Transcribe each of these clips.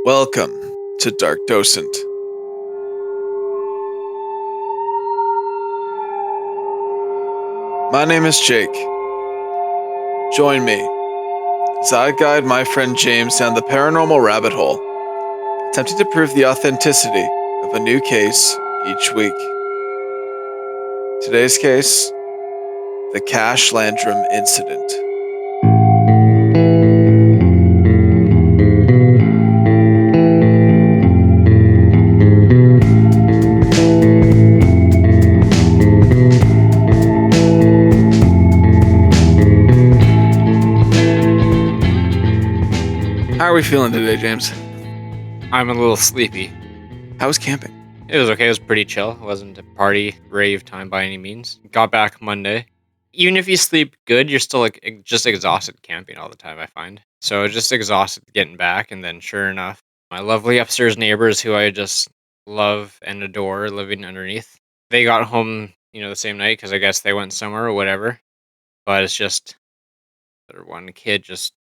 Welcome to Dark Docent. My name is Jake. Join me as I guide my friend James down the paranormal rabbit hole, attempting to prove the authenticity of a new case each week. Today's case, the Cash Landrum Incident. How are we feeling today, James? I'm a little sleepy. How was camping? It was okay. It was pretty chill. It wasn't a party rave time by any means. Got back Monday. Even if you sleep good, you're still just exhausted camping all the time, I find. So just exhausted getting back, and then sure enough, my lovely upstairs neighbors who I just love and adore living underneath, they got home, the same night because I guess they went somewhere or whatever. But it's just one kid just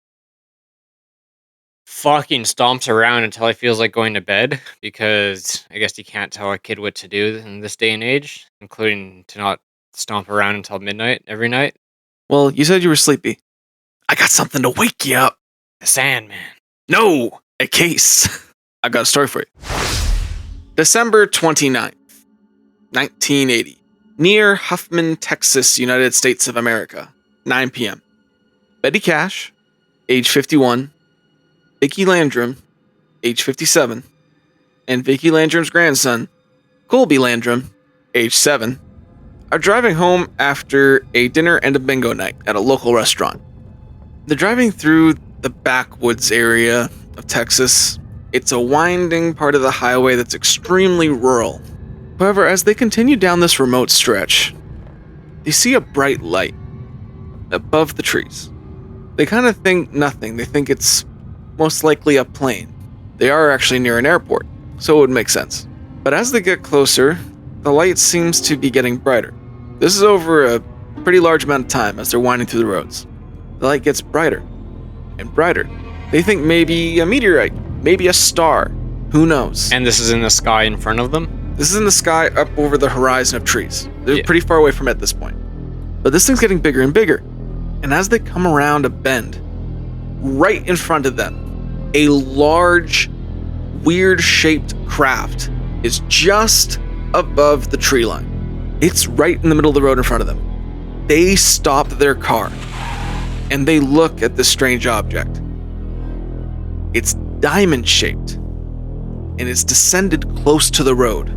fucking stomps around until he feels like going to bed, because I guess you can't tell a kid what to do in this day and age, including to not stomp around until midnight every night. Well, you said you were sleepy. I got something to wake you up. The Sandman. No, a case. I got a story for you. December 29th, 1980. Near Huffman, Texas, United States of America. 9 p.m. Betty Cash, age 51, Vicki Landrum, age 57, and Vicki Landrum's grandson, Colby Landrum, age 7, are driving home after a dinner and a bingo night at a local restaurant. They're driving through the backwoods area of Texas. It's a winding part of the highway that's extremely rural. However, as they continue down this remote stretch, they see a bright light above the trees. They kind of think nothing. They think it's most likely a plane. They are actually near an airport, so it would make sense. But as they get closer, the light seems to be getting brighter. This is over a pretty large amount of time as they're winding through the roads. The light gets brighter and brighter. They think maybe a meteorite, maybe a star, who knows? And this is in the sky in front of them? This is in the sky up over the horizon of trees. They're pretty far away from it at this point. But this thing's getting bigger and bigger. And as they come around a bend, right in front of them, a large, weird-shaped craft is just above the tree line. It's right in the middle of the road in front of them. They stop their car, and they look at this strange object. It's diamond-shaped, and it's descended close to the road.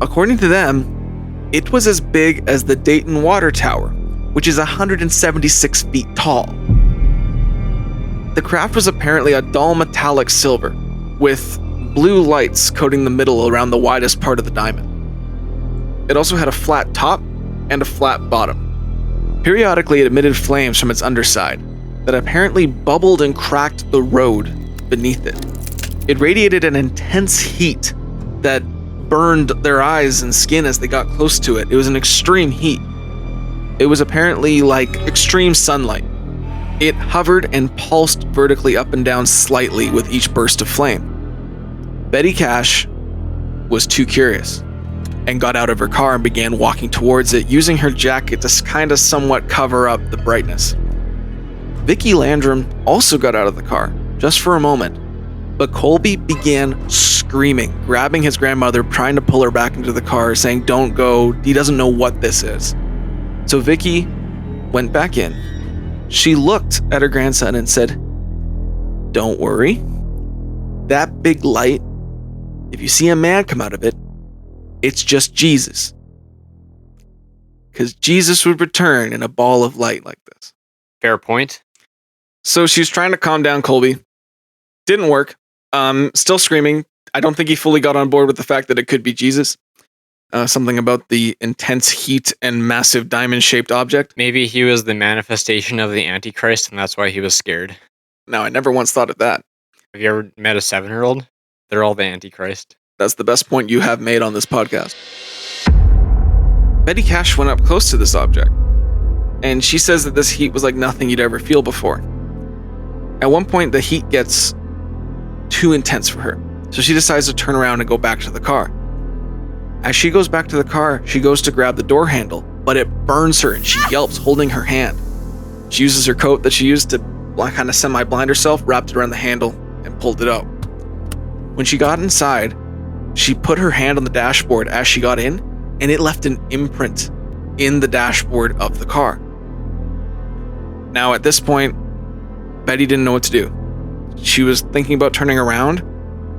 According to them, it was as big as the Dayton Water Tower, which is 176 feet tall. The craft was apparently a dull metallic silver, with blue lights coating the middle around the widest part of the diamond. It also had a flat top and a flat bottom. Periodically, it emitted flames from its underside that apparently bubbled and cracked the road beneath it. It radiated an intense heat that burned their eyes and skin as they got close to it. It was an extreme heat. It was apparently like extreme sunlight. It hovered and pulsed vertically up and down slightly with each burst of flame. Betty Cash was too curious and got out of her car and began walking towards it, using her jacket to kind of somewhat cover up the brightness. Vicki Landrum also got out of the car, just for a moment, but Colby began screaming, grabbing his grandmother, trying to pull her back into the car, saying, "Don't go, he doesn't know what this is." So Vicki went back in. She looked at her grandson and said, "Don't worry. That big light, if you see a man come out of it, it's just Jesus. Because Jesus would return in a ball of light like this." Fair point. So she was trying to calm down Colby. Didn't work. Still screaming. I don't think he fully got on board with the fact that it could be Jesus. Something about the intense heat and massive diamond-shaped object. Maybe he was the manifestation of the Antichrist, and that's why he was scared. No, I never once thought of that. Have you ever met a 7-year-old? They're all the Antichrist. That's the best point you have made on this podcast. Betty Cash went up close to this object, and she says that this heat was like nothing you'd ever feel before. At one point, the heat gets too intense for her. So she decides to turn around and go back to the car. As she goes back to the car, she goes to grab the door handle, but it burns her and she yelps, holding her hand. She uses her coat that she used to kind of semi-blind herself, wrapped it around the handle, and pulled it out. When she got inside, she put her hand on the dashboard as she got in, and it left an imprint in the dashboard of the car. Now, at this point, Betty didn't know what to do. She was thinking about turning around,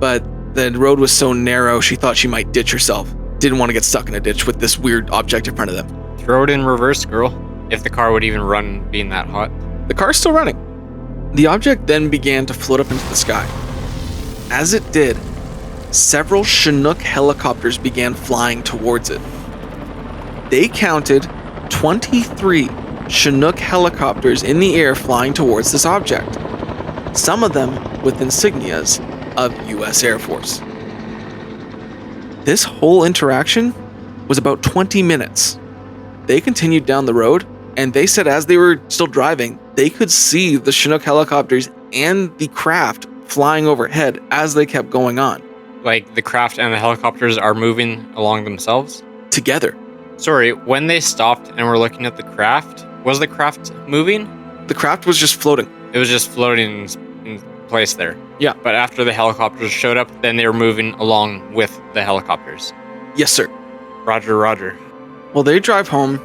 but the road was so narrow, she thought she might ditch herself. Didn't want to get stuck in a ditch with this weird object in front of them. Throw it in reverse, girl. If the car would even run being that hot. The car's still running. The object then began to float up into the sky. As it did, several Chinook helicopters began flying towards it. They counted 23 Chinook helicopters in the air flying towards this object, some of them with insignias of US Air Force. This whole interaction was about 20 minutes. They continued down the road, and they said as they were still driving, they could see the Chinook helicopters and the craft flying overhead as they kept going on. Like the craft and the helicopters are moving along themselves? Together. Sorry, when they stopped and were looking at the craft, was the craft moving? The craft was just floating. It was just floating in place there. Yeah. But after the helicopters showed up, then they were moving along with the helicopters. Yes, sir. Roger, roger. Well, they drive home.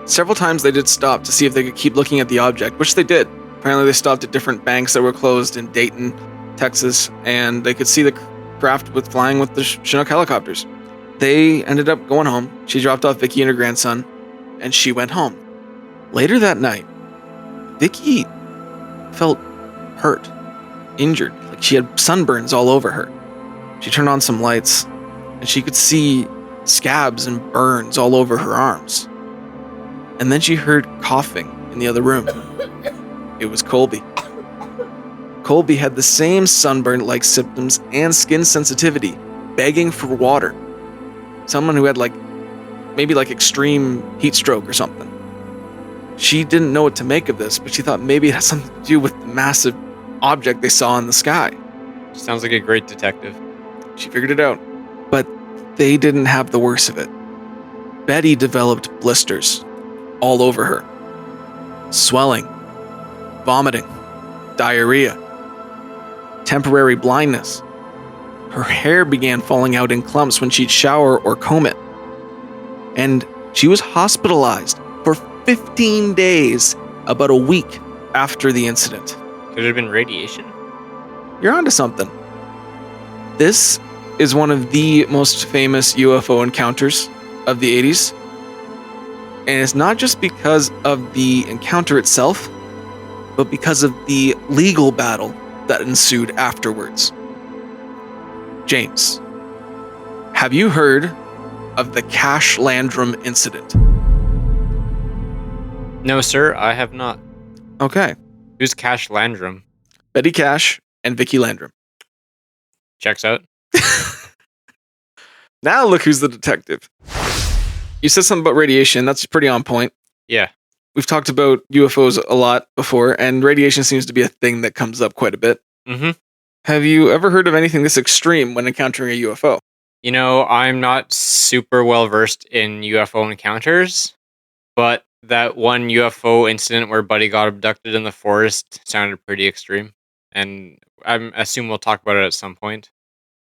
Several times they did stop to see if they could keep looking at the object, which they did. Apparently they stopped at different banks that were closed in Dayton, Texas, and they could see the craft flying with the Chinook helicopters. They ended up going home. She dropped off Vicky and her grandson, and she went home. Later that night, Vicky felt hurt, injured, like she had sunburns all over her. She turned on some lights, and she could see scabs and burns all over her arms. And then she heard coughing in the other room. It was Colby. Colby had the same sunburn-like symptoms and skin sensitivity, begging for water. Someone who had maybe extreme heat stroke or something. She didn't know what to make of this, but she thought maybe it had something to do with the massive object they saw in the sky. Sounds like a great detective. She figured it out. But they didn't have the worst of it. Betty developed blisters all over her. Swelling, vomiting, diarrhea, temporary blindness. Her hair began falling out in clumps when she'd shower or comb it. And she was hospitalized for 15 days, about a week after the incident. Could it have been radiation? You're onto something. This is one of the most famous UFO encounters of the 80s. And it's not just because of the encounter itself, but because of the legal battle that ensued afterwards. James, have you heard of the Cash Landrum Incident? No, sir, I have not. Okay. Who's Cash Landrum? Betty Cash and Vicky Landrum. Checks out. Now look who's the detective. You said something about radiation. That's pretty on point. Yeah. We've talked about UFOs a lot before, and radiation seems to be a thing that comes up quite a bit. Mm-hmm. Have you ever heard of anything this extreme when encountering a UFO? You know, I'm not super well versed in UFO encounters, but that one UFO incident where Buddy got abducted in the forest sounded pretty extreme. And I assume we'll talk about it at some point.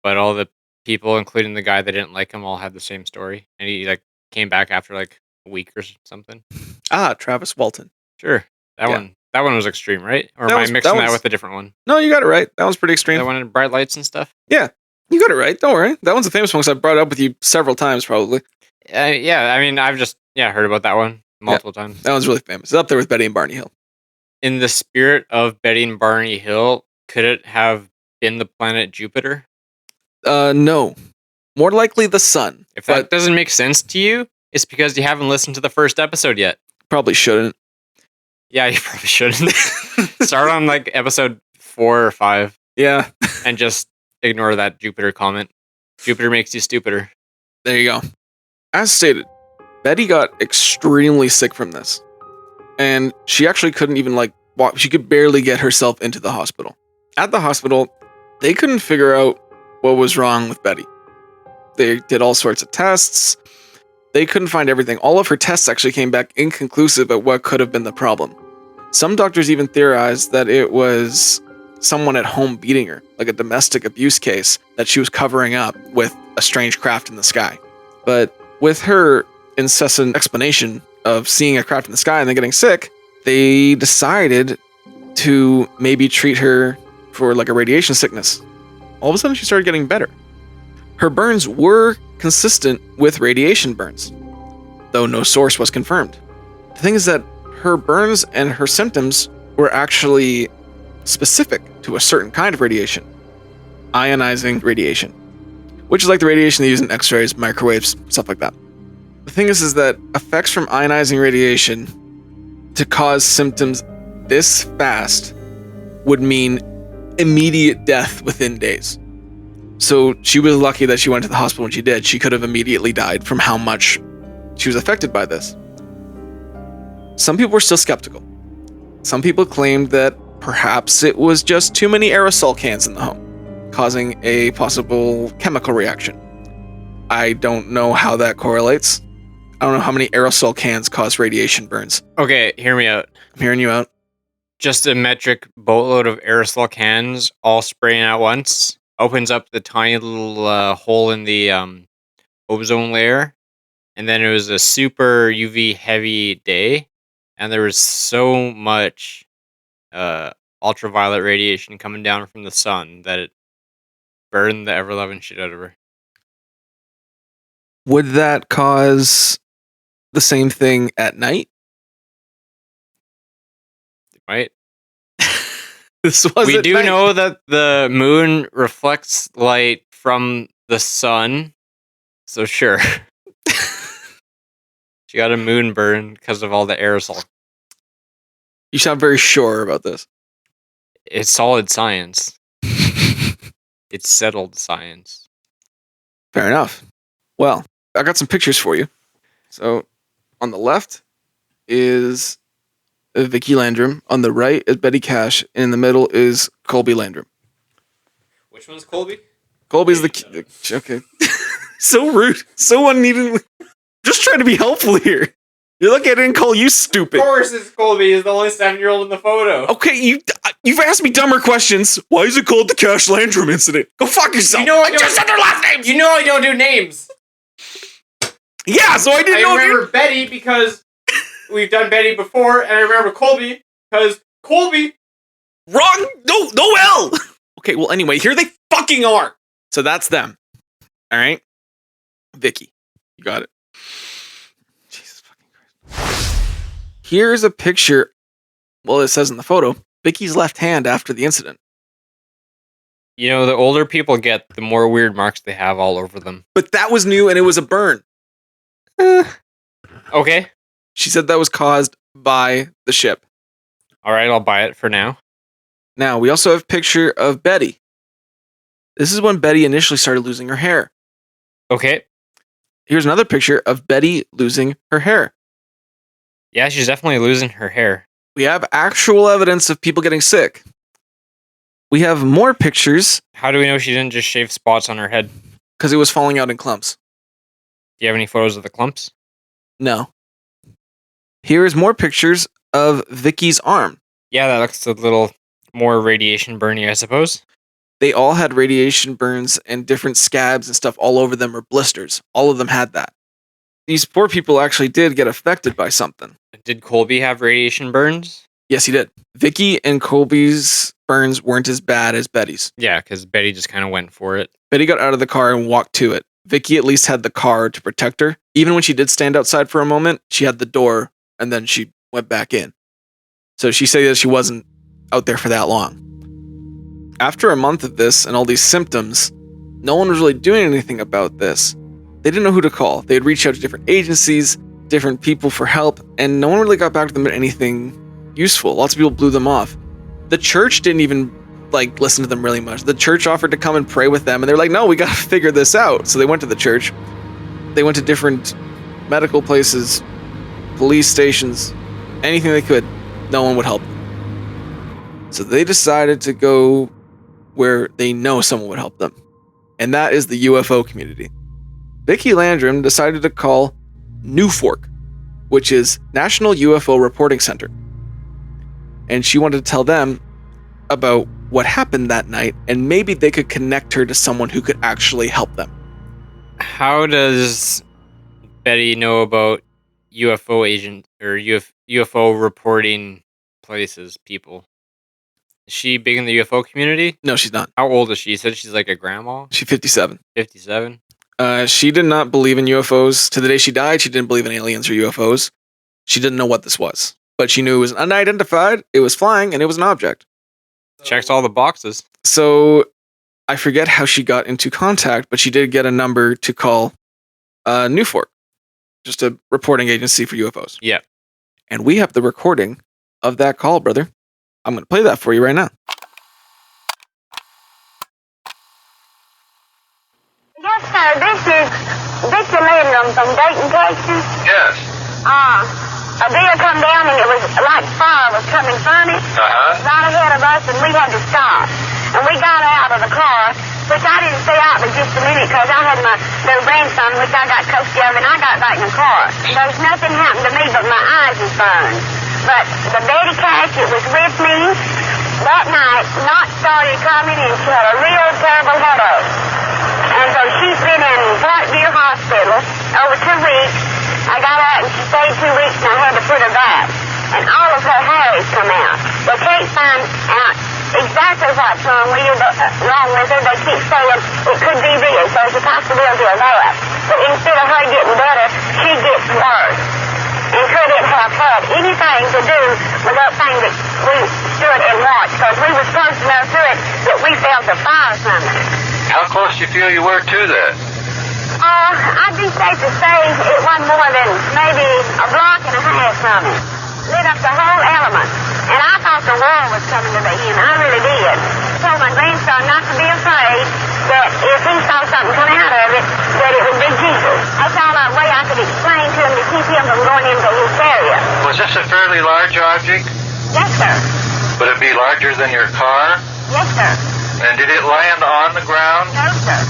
But all the people, including the guy that didn't like him, all had the same story. And he came back after a week or something. Ah, Travis Walton. Sure. That one was extreme, right? Or am I mixing that with a different one? No, you got it right. That one's pretty extreme. That one in bright lights and stuff? Yeah. You got it right. Don't worry. That one's a famous one because I've brought it up with you several times, probably. Yeah, I mean, I've just heard about that one multiple times. That one's really famous. It's up there with Betty and Barney Hill. In the spirit of Betty and Barney Hill, could it have been the planet Jupiter? No. More likely the sun. If that doesn't make sense to you, it's because you haven't listened to the first episode yet. Probably shouldn't. Yeah, you probably shouldn't. Start on episode 4 or 5. Yeah. And just ignore that Jupiter comment. Jupiter makes you stupider. There you go. As stated, Betty got extremely sick from this. And she actually couldn't even walk. She could barely get herself into the hospital. At the hospital, They couldn't figure out what was wrong with Betty. They did all sorts of tests. They couldn't find everything. All of her tests actually came back inconclusive at what could have been the problem. Some doctors even theorized that it was someone at home beating her, like a domestic abuse case that she was covering up with a strange craft in the sky. But with her incessant explanation of seeing a craft in the sky and then getting sick, they decided to maybe treat her for like a radiation sickness. All of a sudden, she started getting better. Her burns were consistent with radiation burns, though no source was confirmed. The thing is that her burns and her symptoms were actually specific to a certain kind of radiation, ionizing radiation, which is like the radiation they use in x-rays, microwaves, stuff like that. The thing is that effects from ionizing radiation to cause symptoms this fast would mean immediate death within days. So she was lucky that she went to the hospital when she did. She could have immediately died from how much she was affected by this. Some people were still skeptical. Some people claimed that perhaps it was just too many aerosol cans in the home, causing a possible chemical reaction. I don't know how that correlates. I don't know how many aerosol cans cause radiation burns. Okay, hear me out. I'm hearing you out. Just a metric boatload of aerosol cans all spraying at once opens up the tiny little hole in the ozone layer. And then it was a super UV heavy day. And there was so much ultraviolet radiation coming down from the sun that it burned the ever-loving shit out of her. Would that cause the same thing at night? Right? We do know that the moon reflects light from the sun. So sure. She got a moon burn because of all the aerosol. You sound very sure about this. It's solid science. It's settled science. Fair enough. Well, I got some pictures for you. So, on the left is Vicky Landrum. On the right is Betty Cash. And in the middle is Colby Landrum. Which one's Colby? Colby's the... Okay. So rude. So unneeded. Just trying to be helpful here. You're lucky I didn't call you stupid. Of course it's Colby. He's the only 7-year-old in the photo. Okay, you've asked me dumber questions. Why is it called the Cash Landrum Incident? Go fuck yourself. You know I just said their last names. You know I don't do names. Yeah, so I didn't know. I remember Betty because we've done Betty before, and I remember Colby because Colby. Wrong. No L. Okay, well anyway, here they fucking are. So that's them. All right, Vicky, you got it. Jesus fucking Christ. Here's a picture. Well, it says in the photo, Vicky's left hand after the incident. You know, the older people get, the more weird marks they have all over them. But that was new, and it was a burn. Okay. She said that was caused by the ship. All right, I'll buy it for now. Now, we also have a picture of Betty. This is when Betty initially started losing her hair. Okay. Here's another picture of Betty losing her hair. Yeah, she's definitely losing her hair. We have actual evidence of people getting sick. We have more pictures. How do we know she didn't just shave spots on her head? Because it was falling out in clumps. Do you have any photos of the clumps? No. Here is more pictures of Vicky's arm. Yeah, that looks a little more radiation burny, I suppose. They all had radiation burns and different scabs and stuff all over them, or blisters. All of them had that. These poor people actually did get affected by something. Did Colby have radiation burns? Yes, he did. Vicky and Colby's burns weren't as bad as Betty's. Yeah, because Betty just kind of went for it. Betty got out of the car and walked to it. Vicky at least had the car to protect her. Even when she did stand outside for a moment, she had the door and then she went back in. So she said that she wasn't out there for that long. After a month of this and all these symptoms, no one was really doing anything about this. They didn't know who to call. They had reached out to different agencies, different people for help, and no one really got back to them with anything useful. Lots of people blew them off. The church didn't even listen to them really much. The church offered to come and pray with them, and they're like, no, we gotta figure this out. So they went to the church. They went to different medical places, police stations, anything they could. No one would help them. So they decided to go where they know someone would help them, and that is the UFO community. Vicki Landrum decided to call NUFORC, which is National UFO Reporting Center, and she wanted to tell them about what happened that night, and maybe they could connect her to someone who could actually help them. How does Betty know about UFO agent or UFO reporting places, people? Is she big in the UFO community? No, she's not. How old is she? You said she's like a grandma? She's 57. 57? She did not believe in UFOs. To the day she died, she didn't believe in aliens or UFOs. She didn't know what this was, but she knew it was unidentified, it was flying, and it was an object. Checks all the boxes. So I forget how she got into contact, but she did get a number to call NUFORC, just a reporting agency for UFOs. Yeah. And we have the recording of that call, brother. I'm going to play that for you right now. Yes, sir. This is Vicki Landrum from Dayton, Texas. Yes. A deer come down and it was like fire was coming from it. Right ahead of us, and we had to stop. And we got out of the car, which I didn't stay out but just a minute because I had my little grandson, which I got coached of, and I got back in the car. There's nothing happened to me but my eyes was burned. But the Betty Cash, it was with me that night, not started coming, and she had a real terrible headache. And so she's been in Parkview Hospital over 2 weeks. I got out and she stayed 2 weeks and I had to put her back. And all of her hair has come out. They can't find out exactly what's wrong with her. They keep saying it could be this. There's a possibility of that. But instead of her getting better, she gets worse. And could it have had anything to do with that thing that we stood and watched? Because we were close enough to it that we felt the fire from it. How close do you feel you were to that? I'd be safe to say it wasn't more than maybe a block and a half from it. Lit up the whole element. And I thought the world was coming to the end. I really did. I told my grandson not to be afraid that if he saw something come out of it, that it would be Jesus. That's all that way I could explain to him to keep him from going into hysteria. Was this a fairly large object? Yes, sir. Would it be larger than your car? Yes, sir. And did it land on the ground? No, sir.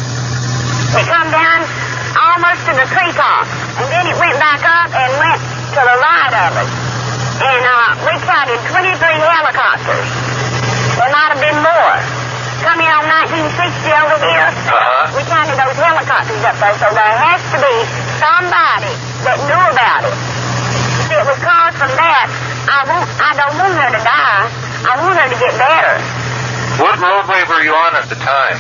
It come down almost to the treetop, and then it went back up and went to the right of us. And we counted 23 helicopters. There might have been more. Coming on 1960 over here, we counted those helicopters up there, so there has to be somebody that knew about it. If it was caused from that, I don't want her to die. I want her to get better. What roadway were you on at the time?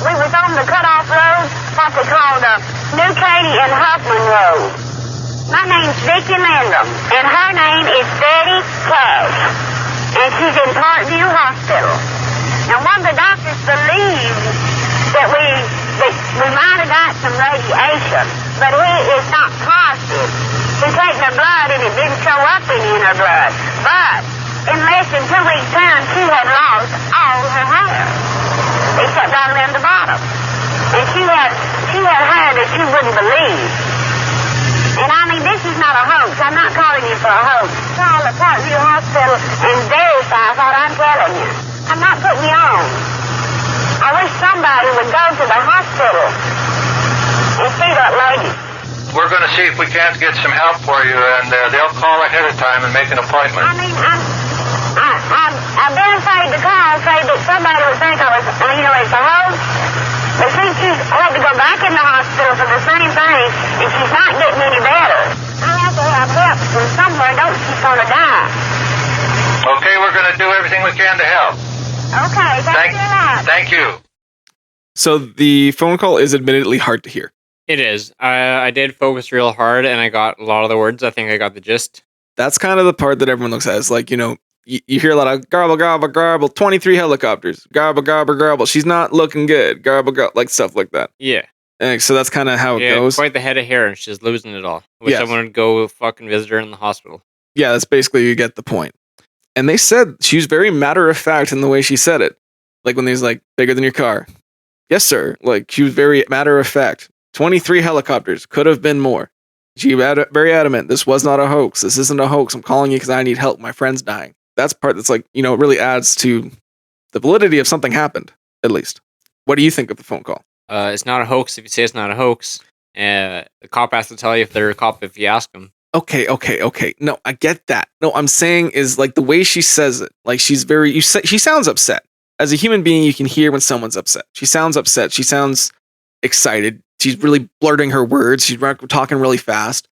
We was on the cutoff road, what they call the New Katy and Huffman Road. My name's Vicki Landrum, and her name is Betty Cash, and she's in Parkview Hospital. Now, one of the doctors believed that we might have got some radiation, but he is not positive. He taken her blood, and it didn't show up any in her blood. But in less than 2 weeks' time, she had lost all her hair, except right around the bottom. And she had hair that you wouldn't believe. And I mean, this is not a hoax. I'm not calling you for a hoax. Call the Parkview Hospital and verify what I'm telling you. I'm not putting you on. I wish somebody would go to the hospital and see that lady. We're going to see if we can't get some help for you, and they'll call ahead of time and make an appointment. I mean, I've been afraid to call, afraid that somebody would think I was, it's a hoax. But since she had to go back in the hospital for the same thing, and she's not getting any better, I have to have help from somewhere. Don't she's going to die. Okay, we're going to do everything we can to help. Okay, thank you a lot. Thank you. So the phone call is admittedly hard to hear. It is. I did focus real hard, and I got a lot of the words. I think I got the gist. That's kind of the part that everyone looks at. It's like, you hear a lot of garble, garble, garble, 23 helicopters, garble, garble, garble. She's not looking good, garble, garble, like stuff like that. Yeah. And so that's kind of how it goes. Quite the head of hair, and she's losing it all. Wish someone would go fucking visit her in the hospital. Yeah, that's basically, you get the point. And they said she was very matter of fact in the way she said it. Like when he's like, bigger than your car. Yes, sir. Like, she was very matter of fact. 23 helicopters, could have been more. She was very adamant, this was not a hoax. This isn't a hoax. I'm calling you because I need help. My friend's dying. That's part that's like, it really adds to The validity of something happened, at least. What do you think of the phone call? It's not a hoax if you say it's not a hoax. The cop has to tell you if they're a cop if you ask them. Okay. No, I get that. No, I'm saying is like the way she says it. Like she's she sounds upset. As a human being, you can hear when someone's upset. She sounds upset. She sounds excited. She's really blurting her words. She's talking really fast.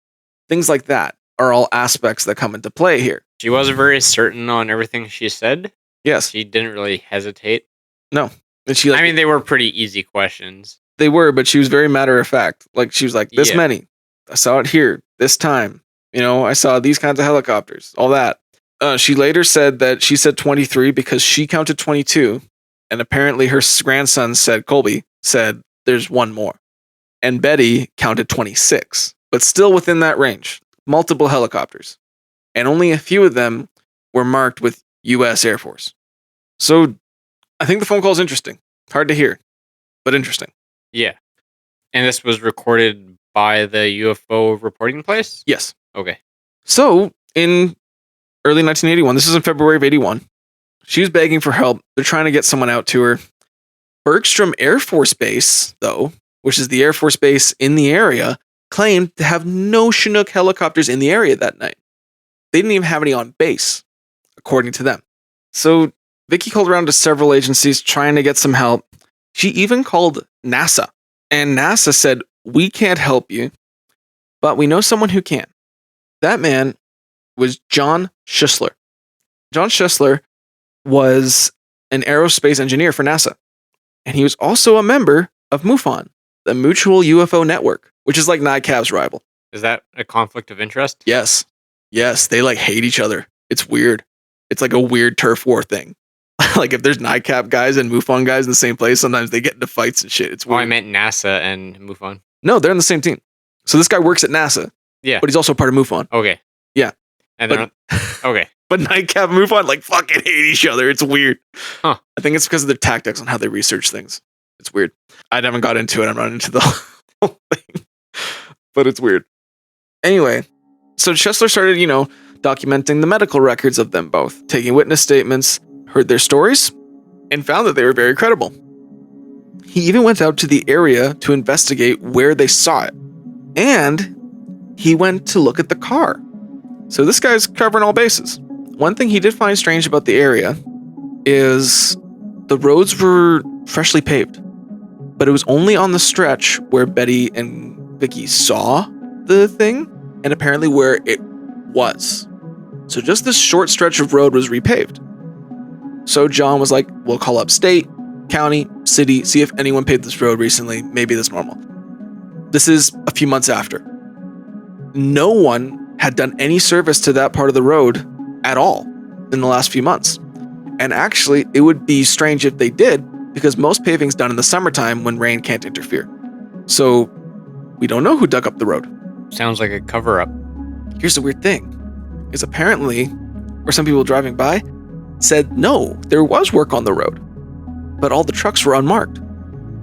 Things like that are all aspects that come into play here. She was very certain on everything she said. Yes. She didn't really hesitate. No. And I mean, they were pretty easy questions. They were, but she was very matter of fact. Like she was like, this many. I saw it here, this time. I saw these kinds of helicopters, all that. She later said that she said 23 because she counted 22. And apparently her grandson Colby said there's one more. And Betty counted 26, but still within that range. Multiple helicopters. And only a few of them were marked with U.S. Air Force. So I think the phone call is interesting. Hard to hear, but interesting. Yeah. And this was recorded by the UFO reporting place? Yes. Okay. So in early 1981, this is in February of 81, she was begging for help. They're trying to get someone out to her. Bergstrom Air Force Base, though, which is the Air Force base in the area, claimed to have no Chinook helicopters in the area that night. They didn't even have any on base, according to them. So Vicky called around to several agencies trying to get some help. She even called NASA, and NASA said, we can't help you, but we know someone who can. That man was John Schuessler. John Schuessler was an aerospace engineer for NASA, and he was also a member of MUFON, the Mutual UFO Network, which is like NICAP's rival. Is that a conflict of interest? Yes, they like hate each other. It's weird. It's like a weird turf war thing. Like if there's NICAP guys and MUFON guys in the same place, sometimes they get into fights and shit. It's weird. Oh, I meant NASA and MUFON. No, they're on the same team. So this guy works at NASA. Yeah. But he's also part of MUFON. Okay. Yeah. And they're okay. But NICAP and MUFON like fucking hate each other. It's weird. Huh. I think it's because of their tactics on how they research things. It's weird. I haven't got into it. I'm not into the whole thing. But it's weird. Anyway, so Schuessler started, documenting the medical records of them both, taking witness statements, heard their stories, and found that they were very credible. He even went out to the area to investigate where they saw it. And he went to look at the car. So this guy's covering all bases. One thing he did find strange about the area is the roads were freshly paved, but it was only on the stretch where Betty and Vicky saw the thing and apparently where it was. So just this short stretch of road was repaved. So John was like, we'll call up state, county, city, see if anyone paved this road recently. Maybe that's normal. This is a few months after. No one had done any service to that part of the road at all in the last few months. And actually, it would be strange if they did, because most paving's done in the summertime when rain can't interfere. So we don't know who dug up the road. Sounds like a cover-up. Here's the weird thing, is apparently, or some people driving by said, no, there was work on the road, but all the trucks were unmarked.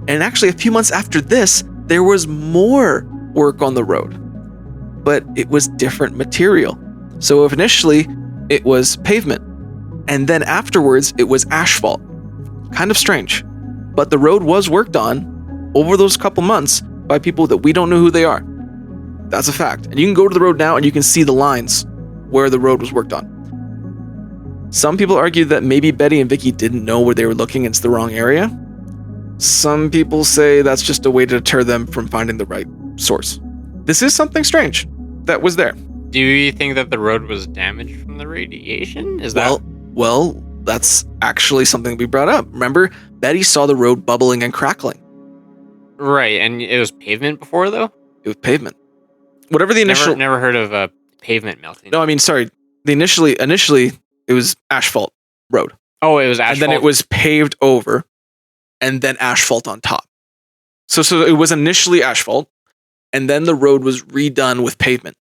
And actually, a few months after this, there was more work on the road, but it was different material. So if initially it was pavement, and then afterwards it was asphalt. Kind of strange, but the road was worked on over those couple months by people that we don't know who they are. That's a fact. And you can go to the road now and you can see the lines where the road was worked on. Some people argue that maybe Betty and Vicky didn't know where they were looking, it's the wrong area. Some people say that's just a way to deter them from finding the right source. This is something strange that was there. Do you think that the road was damaged from the radiation? Well, that's actually something we brought up. Remember, Betty saw the road bubbling and crackling. Right, and it was pavement before, though? It was pavement. Whatever the initial... Never heard of pavement melting. No, I mean, sorry. Initially, it was asphalt road. Oh, it was asphalt? And then it was paved over, and then asphalt on top. So it was initially asphalt, and then the road was redone with pavement.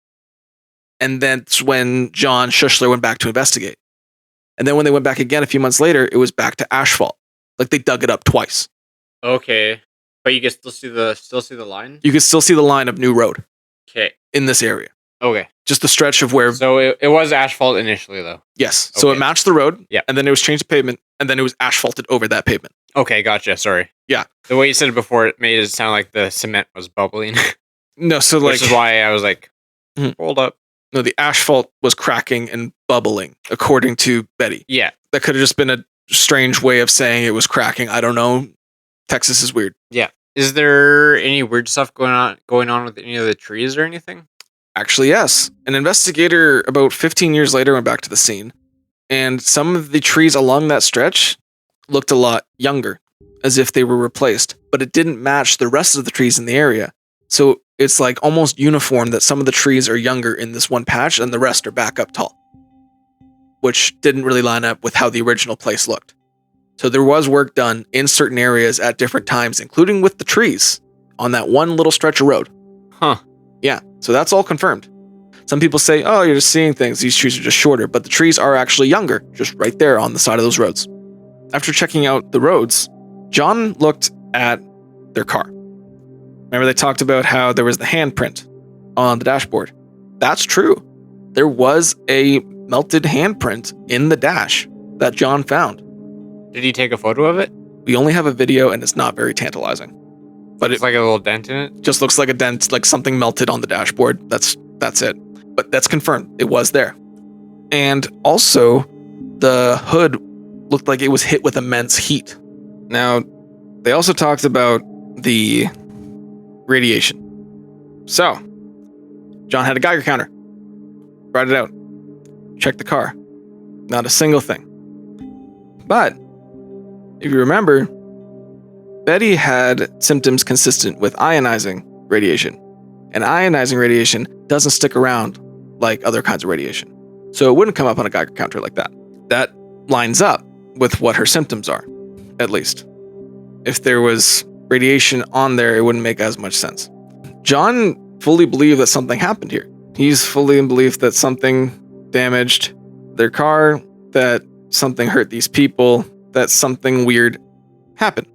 And that's when John Schuessler went back to investigate. And then when they went back again a few months later, it was back to asphalt. Like they dug it up twice. Okay. But you can still see the line? You can still see the line of new road. Okay. In this area. Okay. Just the stretch of where. So it was asphalt initially, though. Yes. So it Okay. matched the road. Yeah. And then it was changed to pavement, and then it was asphalted over that pavement. Okay, gotcha. Sorry. Yeah. The way you said it before, it made it sound like the cement was bubbling. No, so like. Which is why I was like, Mhm. hold up. No, the asphalt was cracking and bubbling, according to Betty. Yeah. That could have just been a strange way of saying it was cracking. I don't know. Texas is weird. Yeah. Is there any weird stuff going on with any of the trees or anything? Actually, yes. An investigator about 15 years later went back to the scene, and some of the trees along that stretch looked a lot younger, as if they were replaced, but it didn't match the rest of the trees in the area. So it's like almost uniform that some of the trees are younger in this one patch and the rest are back up tall, which didn't really line up with how the original place looked. So there was work done in certain areas at different times, including with the trees on that one little stretch of road. Huh. Yeah, so that's all confirmed. Some people say, oh, you're just seeing things. These trees are just shorter, but the trees are actually younger, just right there on the side of those roads. After checking out the roads, John looked at their car. Remember they talked about how there was the handprint on the dashboard? That's true. There was a melted handprint in the dash that John found. Did he take a photo of it? We only have a video and it's not very tantalizing. But It's like a little dent in it? just looks like a dent, like something melted on the dashboard. That's it. But that's confirmed. It was there. And also, the hood looked like it was hit with immense heat. Now, they also talked about the radiation. So, John had a Geiger counter. Brought it out. Checked the car. Not a single thing. But, if you remember, Betty had symptoms consistent with ionizing radiation. And ionizing radiation doesn't stick around like other kinds of radiation. So it wouldn't come up on a Geiger counter like that. That lines up with what her symptoms are, at least. If there was radiation on there, it wouldn't make as much sense. John fully believed that something happened here. He's fully in belief that something damaged their car, that something hurt these people, that something weird happened.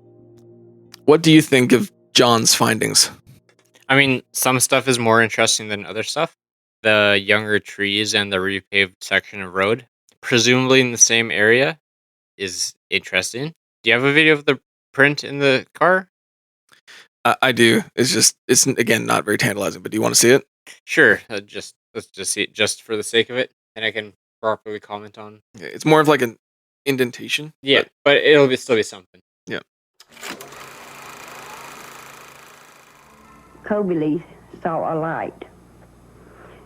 What do you think of John's findings? I mean, some stuff is more interesting than other stuff. The younger trees and the repaved section of road, presumably in the same area, is interesting. Do you have a video of the print in the car? I do. It's again not very tantalizing, but do you want to see it? Sure. Let's just see it just for the sake of it, and I can properly comment on. It's more of like an indentation. Yeah, but it'll still be something. Yeah. Kobe saw a light,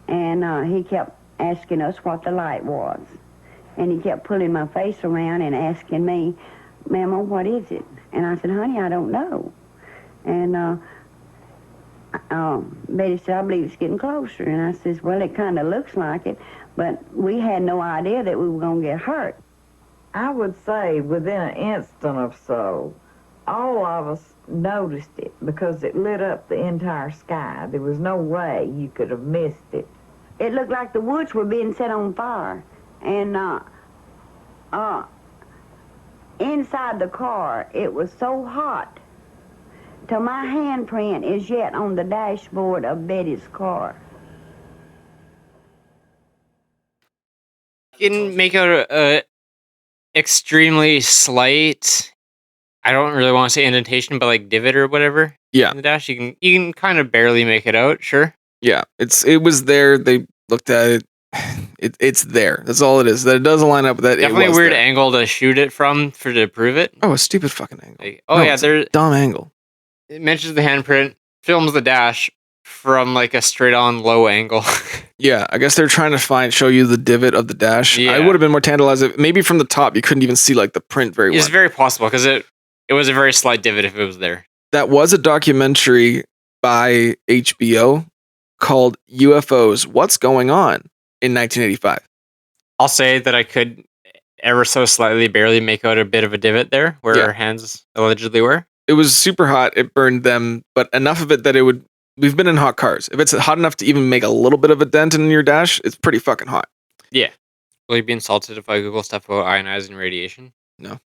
and he kept asking us what the light was, and he kept pulling my face around and asking me, "Mama, what is it?" And I said, "Honey, I don't know." And Betty said, "I believe it's getting closer." And I says, "Well, it kind of looks like it, but we had no idea that we were going to get hurt." I would say within an instant or so, all of us noticed it because it lit up the entire sky. There was no way you could have missed it. It looked like the woods were being set on fire. And inside the car, it was so hot till my handprint is yet on the dashboard of Betty's car. You can make out a extremely slight, I don't really want to say indentation, but like divot or whatever. Yeah. In the dash, you can kind of barely make it out. Sure. Yeah. It was there. They looked at it. It's there. That's all it is. That it doesn't line up with that. Definitely it a was weird there. angle to shoot it from to prove it. Oh, a stupid fucking angle. Like, oh No, yeah, it's a there. dumb angle. It mentions the handprint, films the dash from like a straight on low angle. Yeah, I guess they're trying to show you the divot of the dash. Yeah. I would have been more tantalized if maybe from the top you couldn't even see like the print very It's well. very possible because it was a very slight divot if it was there. That was a documentary by HBO called UFOs, What's Going On in 1985. I'll say that I could ever so slightly barely make out a bit of a divot there where Yeah. our hands allegedly were. It was super hot. It burned them, but enough of it that it would. We've been in hot cars. If it's hot enough to even make a little bit of a dent in your dash, it's pretty fucking hot. Yeah. Will you be insulted if I Google stuff about ionizing radiation? No.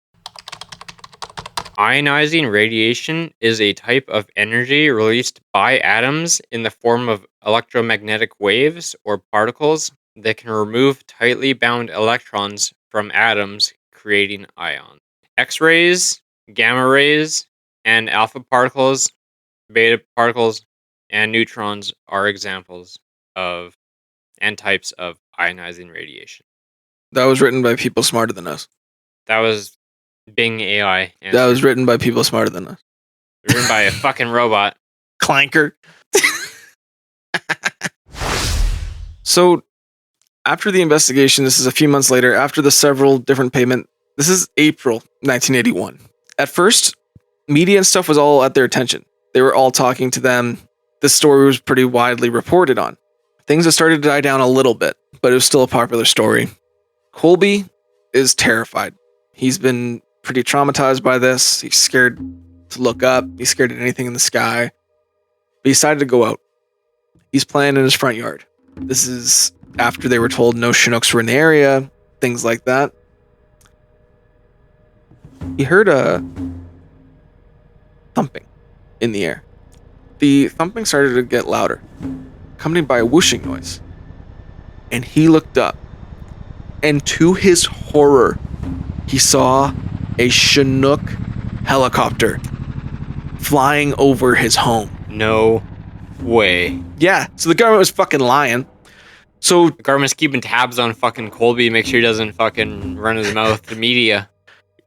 Ionizing radiation is a type of energy released by atoms in the form of electromagnetic waves or particles that can remove tightly bound electrons from atoms, creating ions. X-rays, gamma rays, and alpha particles, beta particles, and neutrons are examples of and types of ionizing radiation. That was written by people smarter than us. That was Bing AI. Answer. That was written by people smarter than us. Written by a fucking robot. Clanker. So, after the investigation, this is a few months later, after the several different payment, this is April 1981. At first, media and stuff was all at their attention. They were all talking to them. This story was pretty widely reported on. Things have started to die down a little bit, but it was still a popular story. Colby is terrified. He's been pretty traumatized by this. He's scared to look up. He's scared of anything in the sky. But he decided to go out. He's playing in his front yard. This is after they were told no Chinooks were in the area, things like that. He heard a thumping in the air. The thumping started to get louder, accompanied by a whooshing noise. And he looked up, and to his horror, he saw a Chinook helicopter flying over his home. No way. Yeah, so the government was fucking lying. So the government's keeping tabs on fucking Colby, make sure he doesn't fucking run his mouth to media.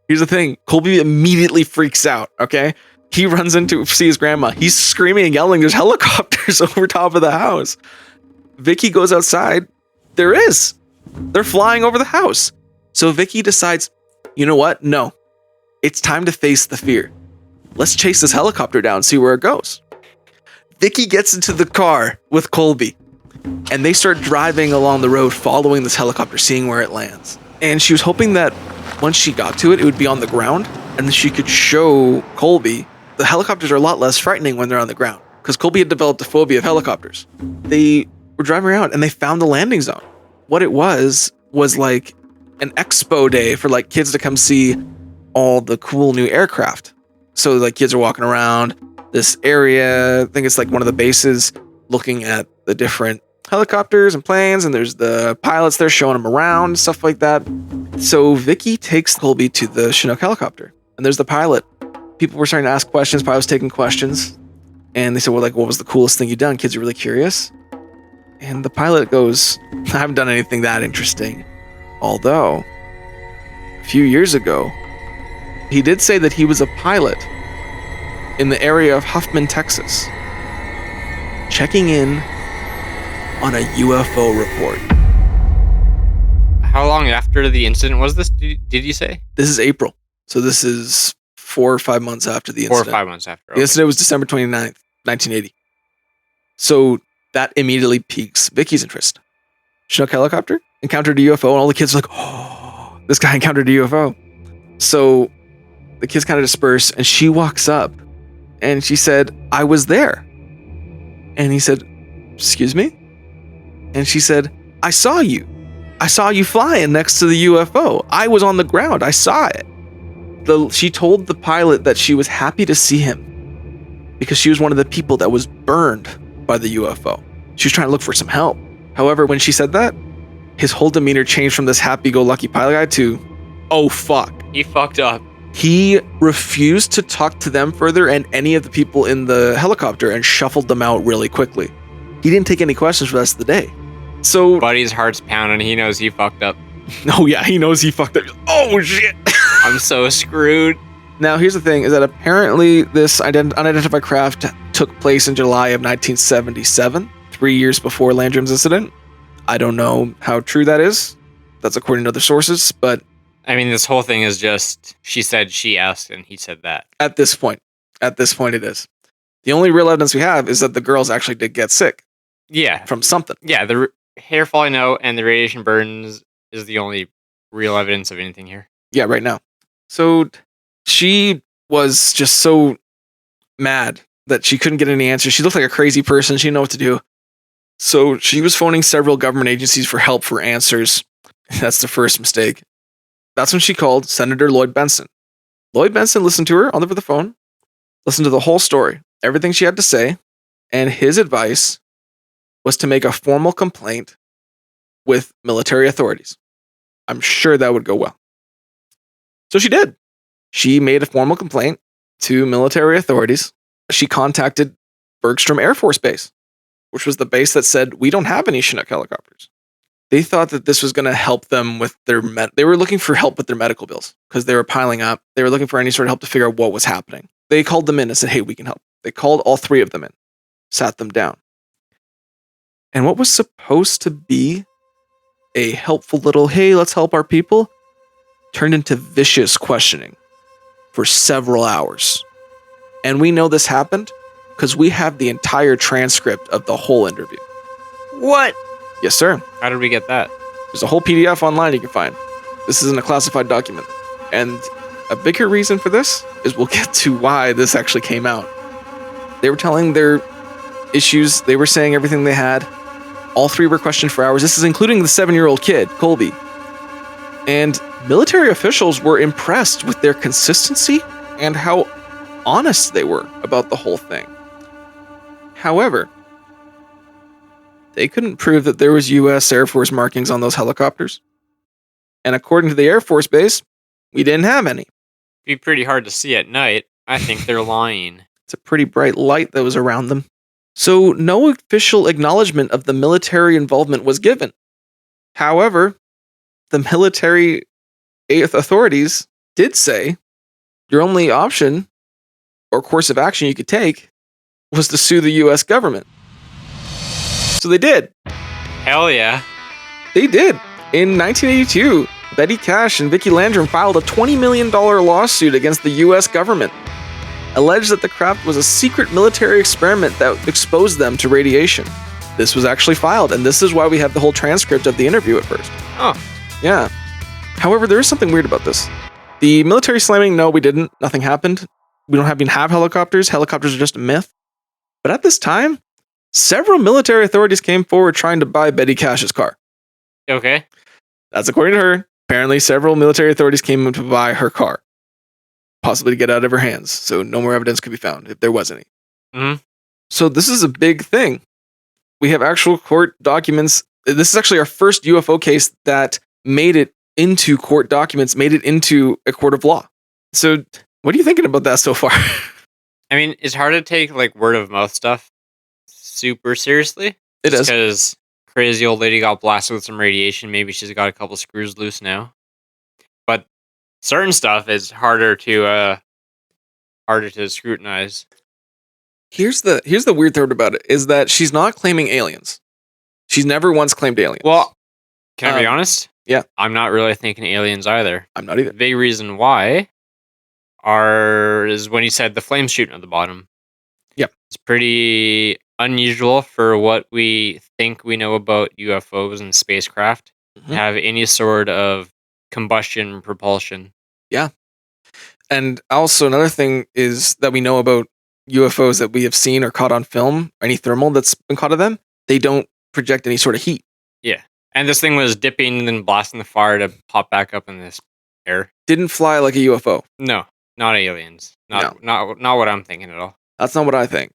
Here's the thing, Colby immediately freaks out, okay? He runs in to see his grandma. He's screaming and yelling, there's helicopters over top of the house. Vicky goes outside. There is. They're flying over the house. So Vicky decides, you know what? No. It's time to face the fear. Let's chase this helicopter down and see where it goes. Vicky gets into the car with Colby, and they start driving along the road, following this helicopter, seeing where it lands. And she was hoping that once she got to it, it would be on the ground, and then she could show Colby the helicopters are a lot less frightening when they're on the ground, because Colby had developed a phobia of helicopters. They were driving around, and they found the landing zone. What it was like an expo day for like kids to come see all the cool new aircraft. So like kids are walking around this area. I think it's like one of the bases, looking at the different helicopters and planes, and there's the pilots there showing them around, stuff like that. So Vicky takes Colby to the Chinook helicopter, and there's the pilot. People were starting to ask questions. Pilot was taking questions, and they said, well, like, what was the coolest thing you've done? Kids are really curious. And the pilot goes, I haven't done anything that interesting. Although, a few years ago, he did say that he was a pilot in the area of Huffman, Texas, checking in on a UFO report. How long after the incident was this, did you say? This is April. So this is 4 or 5 months after the incident. 4 or 5 months after. Okay. The incident was December 29th, 1980. So that immediately piques Vicky's interest. Chinook helicopter encountered a UFO, and all the kids are like, oh, this guy encountered a UFO. So the kids kind of disperse, and she walks up, and she said, I was there. And he said, excuse me? And she said, I saw you. I saw you flying next to the UFO. I was on the ground. I saw it. She told the pilot that she was happy to see him because she was one of the people that was burned by the UFO. She was trying to look for some help. However, when she said that, his whole demeanor changed from this happy-go-lucky pilot guy to, oh fuck. He fucked up. He refused to talk to them further and any of the people in the helicopter and shuffled them out really quickly. He didn't take any questions for the rest of the day. So Buddy's heart's pounding. He knows he fucked up. Oh yeah, he knows he fucked up. Oh shit. I'm so screwed. Now here's the thing, is that apparently this unidentified craft took place in July of 1977, 3 years before Landrum's incident. I don't know how true that is. That's according to other sources, but I mean, this whole thing is just, she said, she asked, and he said that. At this point it is. The only real evidence we have is that the girls actually did get sick. Yeah. From something. Yeah, the hair falling out and the radiation burns is the only real evidence of anything here. Yeah, right now. So she was just so mad that she couldn't get any answers. She looked like a crazy person. She didn't know what to do. So she was phoning several government agencies for help for answers. That's the first mistake. That's when she called Senator Lloyd Bentsen. Lloyd Benson listened to her over the phone, listened to the whole story, everything she had to say, and his advice was to make a formal complaint with military authorities. I'm sure that would go well. So she did. She made a formal complaint to military authorities. She contacted Bergstrom Air Force Base, which was the base that said, we don't have any Chinook helicopters. They thought that this was going to help them with their they were looking for help with their medical bills because they were piling up. They were looking for any sort of help to figure out what was happening. They called them in and said, hey, we can help. They called all three of them in, sat them down. And what was supposed to be a helpful little, hey, let's help our people, turned into vicious questioning for several hours. And we know this happened because we have the entire transcript of the whole interview. What? Yes, sir. How did we get that? There's a whole PDF online you can find. This isn't a classified document. And a bigger reason for this is we'll get to why this actually came out. They were telling their issues. They were saying everything they had. All three were questioned for hours. This is including the 7-year-old kid, Colby. And military officials were impressed with their consistency and how honest they were about the whole thing. However, they couldn't prove that there was U.S. Air Force markings on those helicopters. And according to the Air Force Base, we didn't have any. Be pretty hard to see at night. I think they're lying. It's a pretty bright light that was around them. So no official acknowledgement of the military involvement was given. However, the military authorities did say your only option or course of action you could take was to sue the U.S. government. So they did. Hell yeah. They did. In 1982, Betty Cash and Vicki Landrum filed a $20 million lawsuit against the U.S. government, alleged that the craft was a secret military experiment that exposed them to radiation. This was actually filed, and this is why we have the whole transcript of the interview at first. Oh. Yeah. However, there is something weird about this. The military slamming, no, we didn't. Nothing happened. We don't even have helicopters. Helicopters are just a myth. But at this time, several military authorities came forward trying to buy Betty Cash's car. Okay. That's according to her. Apparently, several military authorities came to buy her car, possibly to get out of her hands, so no more evidence could be found if there was any. Mm-hmm. So this is a big thing. We have actual court documents. This is actually our first UFO case that made it into court documents, made it into a court of law. So what are you thinking about that so far? I mean, it's hard to take like word of mouth stuff super seriously. It is. Because crazy old lady got blasted with some radiation. Maybe she's got a couple screws loose now. But certain stuff is harder to scrutinize. Here's the weird thing about it is that she's not claiming aliens. She's never once claimed aliens. Well, can I be honest? Yeah. I'm not really thinking aliens either. I'm not either. The big reason why is when you said the flames shooting at the bottom. Yep. It's pretty unusual for what we think we know about UFOs and spacecraft to have any sort of combustion propulsion. Yeah. And also another thing is that we know about UFOs that we have seen or caught on film, any thermal that's been caught of them, they don't project any sort of heat. Yeah. And this thing was dipping and then blasting the fire to pop back up in this air. Didn't fly like a UFO. No, not aliens. Not what I'm thinking at all. That's not what I think.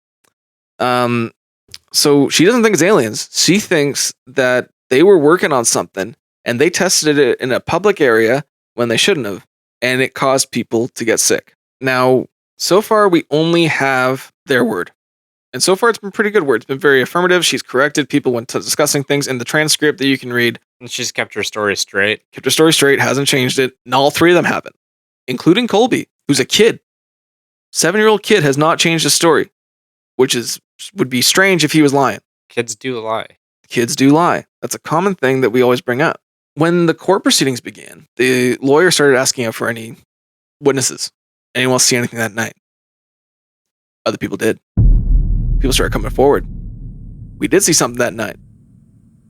So she doesn't think it's aliens. She thinks that they were working on something and they tested it in a public area when they shouldn't have, and it caused people to get sick. Now, so far we only have their word. And so far it's been pretty good word. It's been very affirmative. She's corrected people when discussing things in the transcript that you can read. And she's kept her story straight. Kept her story straight, hasn't changed it. And all three of them haven't, including Colby, who's a kid. 7-year-old kid has not changed his story, which would be strange if he was lying. Kids do lie. Kids do lie. That's a common thing that we always bring up. When the court proceedings began, the lawyer started asking out for any witnesses. Anyone else see anything that night? Other people did. People started coming forward. We did see something that night.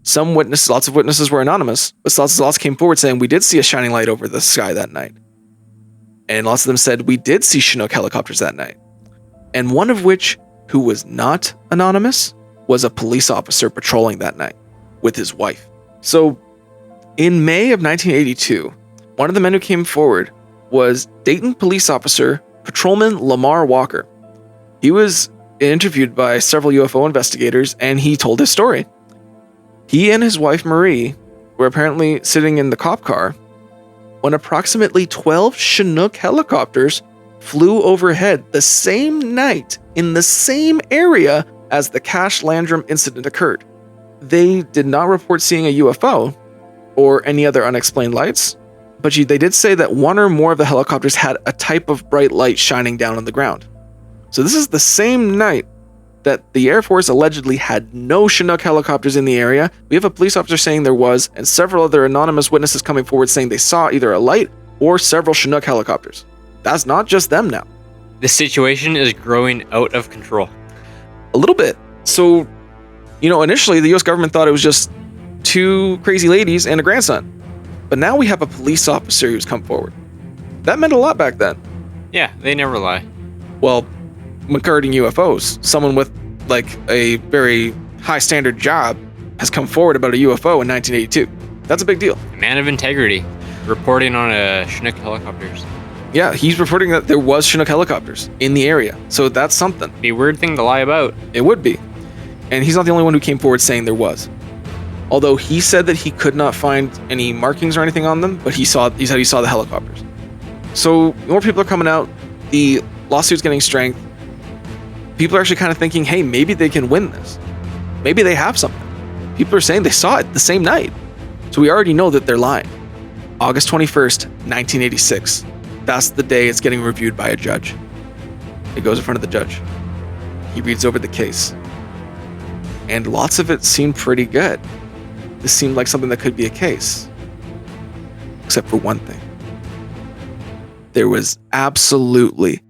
Some witnesses, lots of witnesses were anonymous, but lots came forward saying we did see a shining light over the sky that night. And lots of them said we did see Chinook helicopters that night. And one of which, who was not anonymous, was a police officer patrolling that night with his wife. So in May of 1982, one of the men who came forward was Dayton police officer Patrolman Lamar Walker. He was interviewed by several UFO investigators, and he told his story. He and his wife Marie were apparently sitting in the cop car when approximately 12 Chinook helicopters flew overhead the same night in the same area as the Cash Landrum incident occurred. They did not report seeing a UFO or any other unexplained lights, but they did say that one or more of the helicopters had a type of bright light shining down on the ground. So this is the same night that the Air Force allegedly had no Chinook helicopters in the area. We have a police officer saying there was, and several other anonymous witnesses coming forward saying they saw either a light or several Chinook helicopters. That's not just them now. The situation is growing out of control. A little bit. So, initially the US government thought it was just two crazy ladies and a grandson. But now we have a police officer who's come forward. That meant a lot back then. Yeah, they never lie. Well, regarding UFOs, someone with a very high standard job has come forward about a UFO in 1982. That's a big deal. A man of integrity, reporting on a Chinook helicopters. Yeah, he's reporting that there was Chinook helicopters in the area. So that's something. Be a weird thing to lie about. It would be. And he's not the only one who came forward saying there was. Although he said that he could not find any markings or anything on them, but he said he saw the helicopters. So more people are coming out. The lawsuit's getting strength. People are actually kind of thinking, hey, maybe they can win this. Maybe they have something. People are saying they saw it the same night. So we already know that they're lying. August 21st, 1986. That's the day it's getting reviewed by a judge. It goes in front of the judge. He reads over the case. And lots of it seemed pretty good. This seemed like something that could be a case. Except for one thing. There was absolutely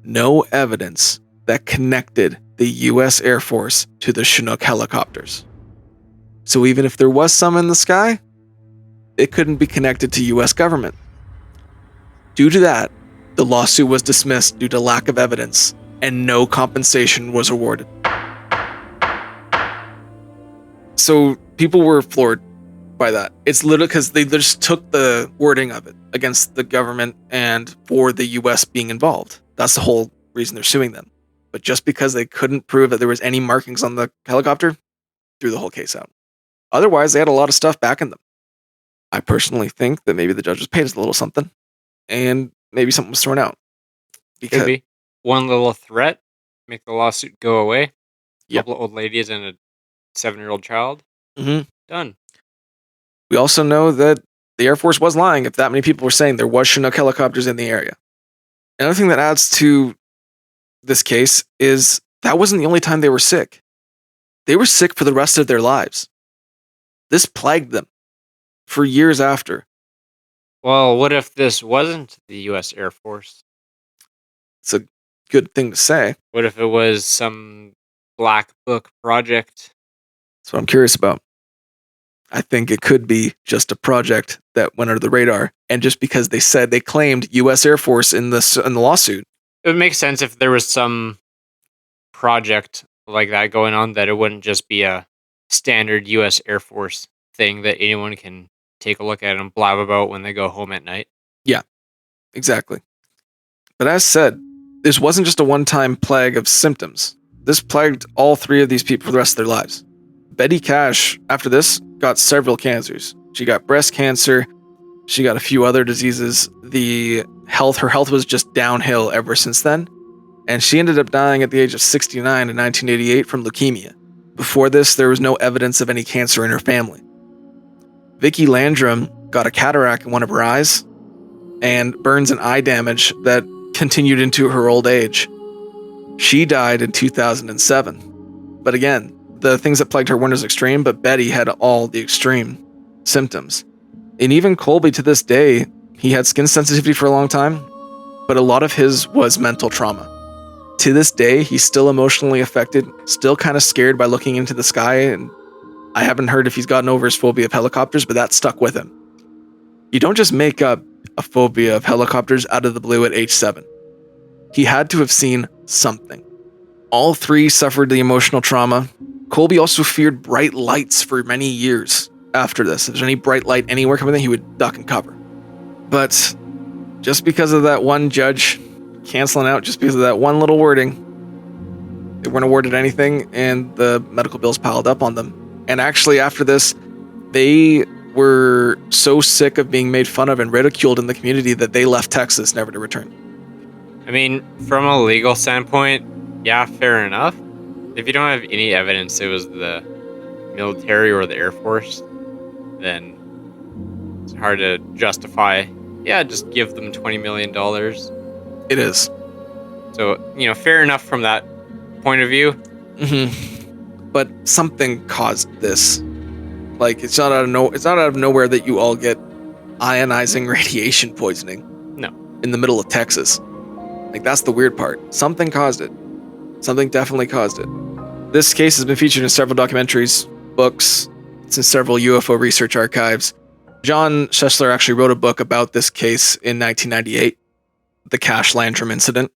no evidence that connected the US Air Force to the Chinook helicopters. So even if there was some in the sky, it couldn't be connected to US government. Due to that, the lawsuit was dismissed due to lack of evidence, and no compensation was awarded. So people were floored by that. It's literally because they just took the wording of it against the government and for the US being involved. That's the whole reason they're suing them. But just because they couldn't prove that there was any markings on the helicopter, threw the whole case out. Otherwise, they had a lot of stuff backing them. I personally think that maybe the judge was paid us a little something, and maybe something was thrown out. Because, Could be. One little threat, make the lawsuit go away. Yep. Couple of old ladies and a 7-year-old child. Mhm. Done. We also know that the Air Force was lying if that many people were saying there was Chinook helicopters in the area. Another thing that adds to this case is that wasn't the only time they were sick. They were sick for the rest of their lives. This plagued them for years after. Well, what if this wasn't the U.S. Air Force? It's a good thing to say. What if it was some black book project? That's what I'm curious about. I think it could be just a project that went under the radar, and just because they claimed U.S. Air Force in the lawsuit. It would make sense if there was some project like that going on, that it wouldn't just be a standard U.S. Air Force thing that anyone can take a look at and blab about when they go home at night. Yeah, exactly. But as said, this wasn't just a one-time plague of symptoms. This plagued all three of these people for the rest of their lives. Betty Cash, after this, got several cancers. She got breast cancer. She got a few other diseases. Her health was just downhill ever since then. And she ended up dying at the age of 69 in 1988 from leukemia. Before this, there was no evidence of any cancer in her family. Vicki Landrum got a cataract in one of her eyes and burns and eye damage that continued into her old age. She died in 2007. But again, the things that plagued her weren't as extreme, but Betty had all the extreme symptoms. And even Colby, to this day, he had skin sensitivity for a long time, but a lot of his was mental trauma. To this day, he's still emotionally affected, still kind of scared by looking into the sky, and I haven't heard if he's gotten over his phobia of helicopters, but that stuck with him. You don't just make up a phobia of helicopters out of the blue at age 7. He had to have seen something. All three suffered the emotional trauma. Colby also feared bright lights for many years after this. If there's any bright light anywhere coming in, he would duck and cover. But just because of that one judge canceling out, just because of that one little wording, they weren't awarded anything, and the medical bills piled up on them. And actually, after this, they were so sick of being made fun of and ridiculed in the community that they left Texas, never to return. I mean, from a legal standpoint, yeah, fair enough. If you don't have any evidence it was the military or the Air Force, then it's hard to justify, yeah, just give them $20 million. It is. So, fair enough from that point of view. Mm-hmm. But something caused this. Like, it's not out of nowhere that you all get ionizing radiation poisoning. No. In the middle of Texas. Like, that's the weird part. Something caused it. Something definitely caused it. This case has been featured in several documentaries, books, it's in several UFO research archives. John Schessler actually wrote a book about this case in 1998, the Cash Landrum Incident.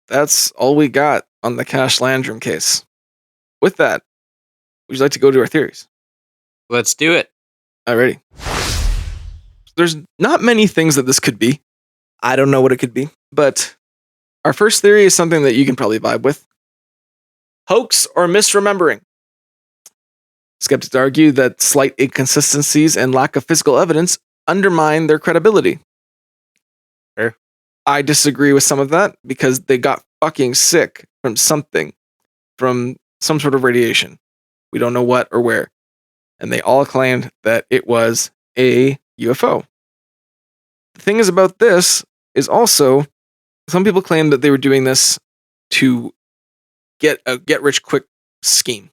That's all we got on the Cash Landrum case. With that, would you like to go to our theories? Let's do it. Alrighty. There's not many things that this could be. I don't know what it could be, but our first theory is something that you can probably vibe with. Hoax or misremembering. Skeptics argue that slight inconsistencies and lack of physical evidence undermine their credibility. Fair. I disagree with some of that because they got fucking sick from something, from some sort of radiation. We don't know what or where. And they all claimed that it was a UFO. The thing is about this is also, some people claim that they were doing this to get a get-rich-quick scheme.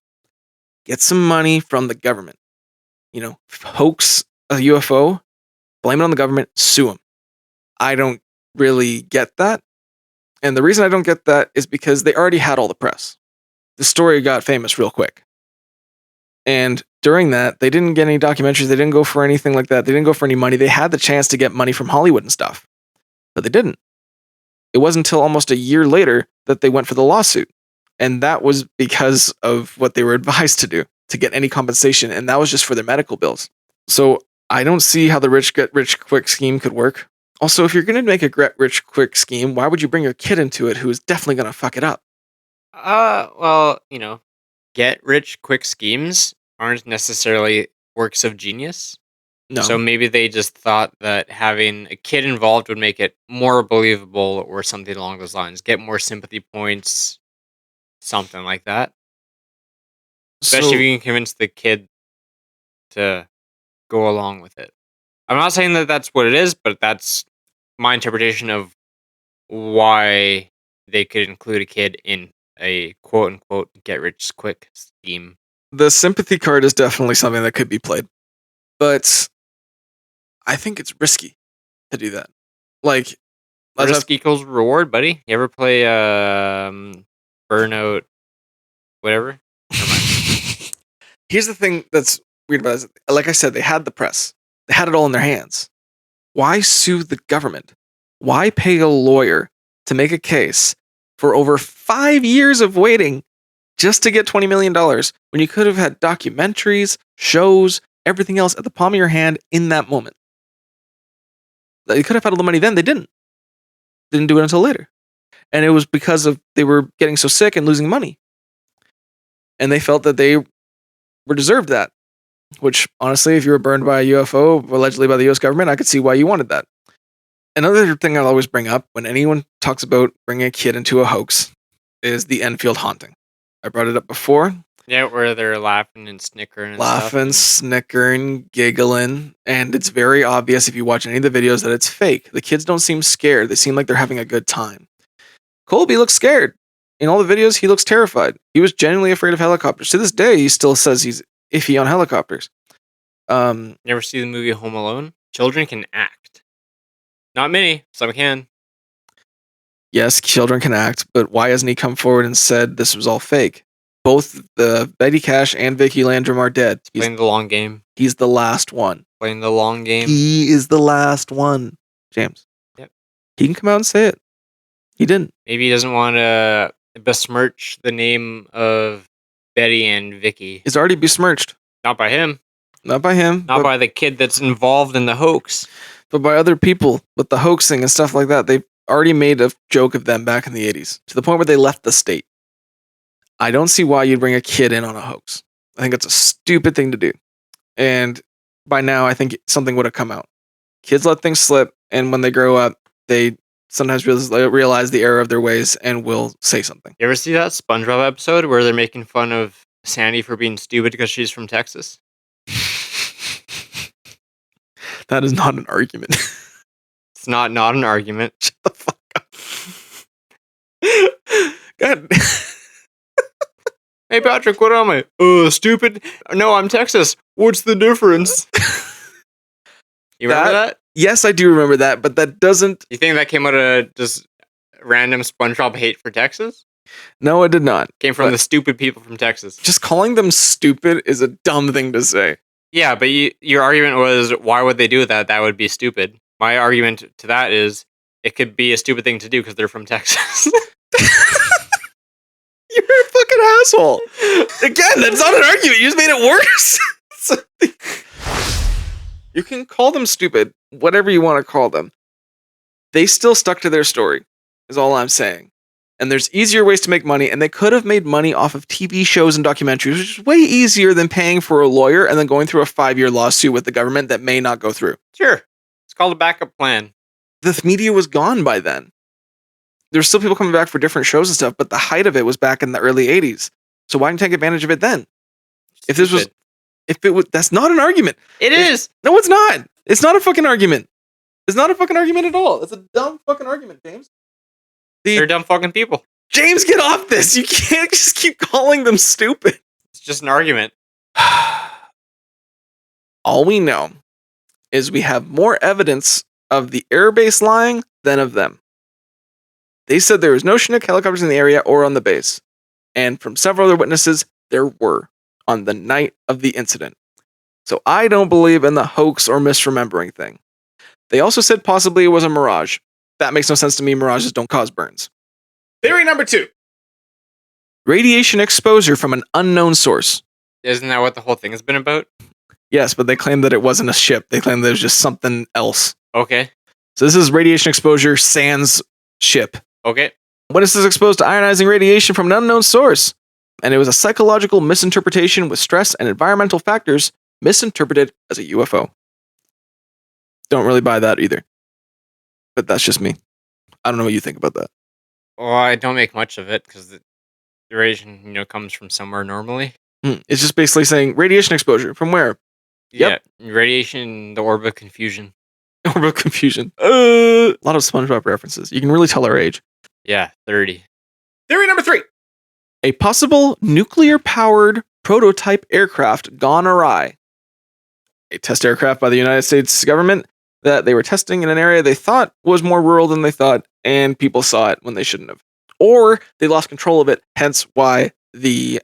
Get some money from the government. Hoax a UFO, blame it on the government, sue them. I don't really get that. And the reason I don't get that is because they already had all the press. The story got famous real quick. And during that, they didn't get any documentaries. They didn't go for anything like that. They didn't go for any money. They had the chance to get money from Hollywood and stuff, but they didn't. It wasn't until almost a year later that they went for the lawsuit. And that was because of what they were advised to do, to get any compensation. And that was just for their medical bills. So I don't see how the rich get rich quick scheme could work. Also, if you're going to make a get rich quick scheme, why would you bring your kid into it who is definitely going to fuck it up? Well, get rich quick schemes aren't necessarily works of genius. No. So maybe they just thought that having a kid involved would make it more believable or something along those lines. Get more sympathy points, something like that. Especially if you can convince the kid to go along with it. I'm not saying that that's what it is, but that's my interpretation of why they could include a kid in a quote-unquote get-rich-quick scheme. The sympathy card is definitely something that could be played. But I think it's risky to do that. Like, risk equals reward, buddy. You ever play Burnout, whatever? Here's the thing that's weird about it. Like I said, they had the press. They had it all in their hands. Why sue the government? Why pay a lawyer to make a case for over 5 years of waiting just to get $20 million when you could have had documentaries, shows, everything else at the palm of your hand in that moment? They could have had all the money then. They didn't. Didn't do it until later. And it was because of they were getting so sick and losing money. And they felt that they were deserved that. Which, honestly, if you were burned by a UFO, allegedly by the US government, I could see why you wanted that. Another thing I'll always bring up when anyone talks about bringing a kid into a hoax is the Enfield haunting. I brought it up before. Yeah, where they're laughing and snickering and laughing, stuff. snickering, giggling. And it's very obvious if you watch any of the videos that it's fake. The kids don't seem scared. They seem like they're having a good time. Colby looks scared. In all the videos, he looks terrified. He was genuinely afraid of helicopters. To this day, he still says he's iffy on helicopters. You ever see the movie Home Alone? Children can act. Not many. Some can. Yes, children can act, but why hasn't he come forward and said this was all fake? Both Betty Cash and Vicky Landrum are dead. He's playing the long game. He's the last one. Playing the long game. He is the last one. James. Yep. He can come out and say it. He didn't. Maybe he doesn't want to besmirch the name of Betty and Vicky. It's already besmirched. Not by him. Not by him. Not by the kid that's involved in the hoax. but by other people with the hoaxing and stuff like that. They've already made a joke of them back in the 80s to the point where they left the state. I don't see why you'd bring a kid in on a hoax. I think it's a stupid thing to do. And by now, I think something would have come out. Kids let things slip, and when they grow up, they sometimes realize the error of their ways and will say something. You ever see that SpongeBob episode where they're making fun of Sandy for being stupid because she's from Texas? That is not an argument. It's not an argument. Shut the fuck up. God. Hey Patrick, what am I? Stupid? No, I'm Texas. What's the difference? You remember that? Yes, I do remember that, but that doesn't... You think that came out of just random SpongeBob hate for Texas? No, it did not. Came from the stupid people from Texas. Just calling them stupid is a dumb thing to say. Yeah, but your argument was, why would they do that? That would be stupid. My argument to that is, it could be a stupid thing to do because they're from Texas. You're a fucking asshole. Again, that's not an argument. You just made it worse. You can call them stupid, whatever you want to call them. They still stuck to their story, is all I'm saying. And there's easier ways to make money, and they could have made money off of TV shows and documentaries, which is way easier than paying for a lawyer and then going through a 5-year lawsuit with the government that may not go through. Sure. It's called a backup plan. The media was gone by then. There's still people coming back for different shows and stuff, but the height of it was back in the early 80s. So why didn't you take advantage of it then? That's not an argument. It is. No, it's not. It's not a fucking argument. It's not a fucking argument at all. It's a dumb fucking argument, James. They're dumb fucking people. James, get off this. You can't just keep calling them stupid. It's just an argument. All we know is we have more evidence of the airbase lying than of them. They said there was no Chinook helicopters in the area or on the base. And from several other witnesses, there were on the night of the incident. So I don't believe in the hoax or misremembering thing. They also said possibly it was a mirage. That makes no sense to me. Mirages don't cause burns. Theory number 2. Radiation exposure from an unknown source. Isn't that what the whole thing has been about? Yes, but they claim that it wasn't a ship. They claim that it was just something else. Okay. So this is radiation exposure sans ship. Okay. Witnesses exposed to ionizing radiation from an unknown source. And it was a psychological misinterpretation with stress and environmental factors misinterpreted as a UFO. Don't really buy that either. But that's just me. I don't know what you think about that. Well, I don't make much of it because the radiation, comes from somewhere normally. It's just basically saying radiation exposure. From where? Yep. Yeah, radiation, the orb of confusion. Orb of confusion. A lot of SpongeBob references. You can really tell our age. Yeah, 30. Theory number 3. A possible nuclear-powered prototype aircraft gone awry. A test aircraft by the United States government that they were testing in an area they thought was more rural than they thought, and people saw it when they shouldn't have. Or they lost control of it, hence why the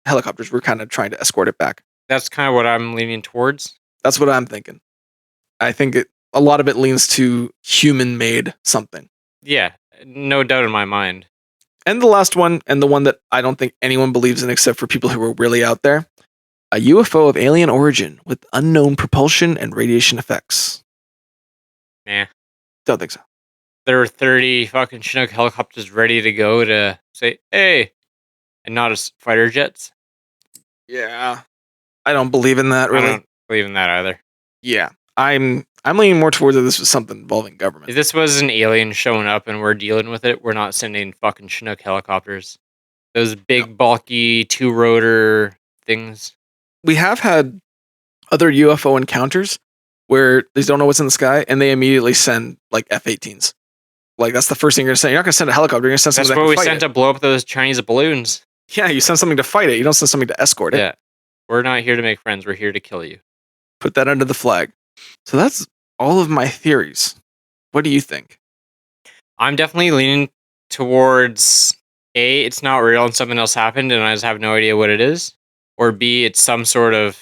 helicopters were kind of trying to escort it back. That's kind of what I'm leaning towards. That's what I'm thinking. I think a lot of it leans to human-made something. Yeah, no doubt in my mind. And the last one, and the one that I don't think anyone believes in except for people who are really out there, a UFO of alien origin with unknown propulsion and radiation effects. Nah. Don't think so. There are 30 fucking Chinook helicopters ready to go to say, hey, and not as fighter jets. Yeah. I don't believe in that, really. I don't believe in that either. Yeah. I'm leaning more towards that this was something involving government. If this was an alien showing up and we're dealing with it, we're not sending fucking Chinook helicopters. Those big, bulky, 2-rotor things. We have had other UFO encounters where they don't know what's in the sky and they immediately send like F-18s. Like that's the first thing you're going to send. You're not going to send a helicopter. You're going to send something That's that what we can fight sent it. to blow up those Chinese balloons. Yeah, you send something to fight it. You don't send something to escort it. Yeah. We're not here to make friends. We're here to kill you. Put that under the flag. So that's all of my theories. What do you think? I'm definitely leaning towards A, it's not real and something else happened and I just have no idea what it is. Or B, it's some sort of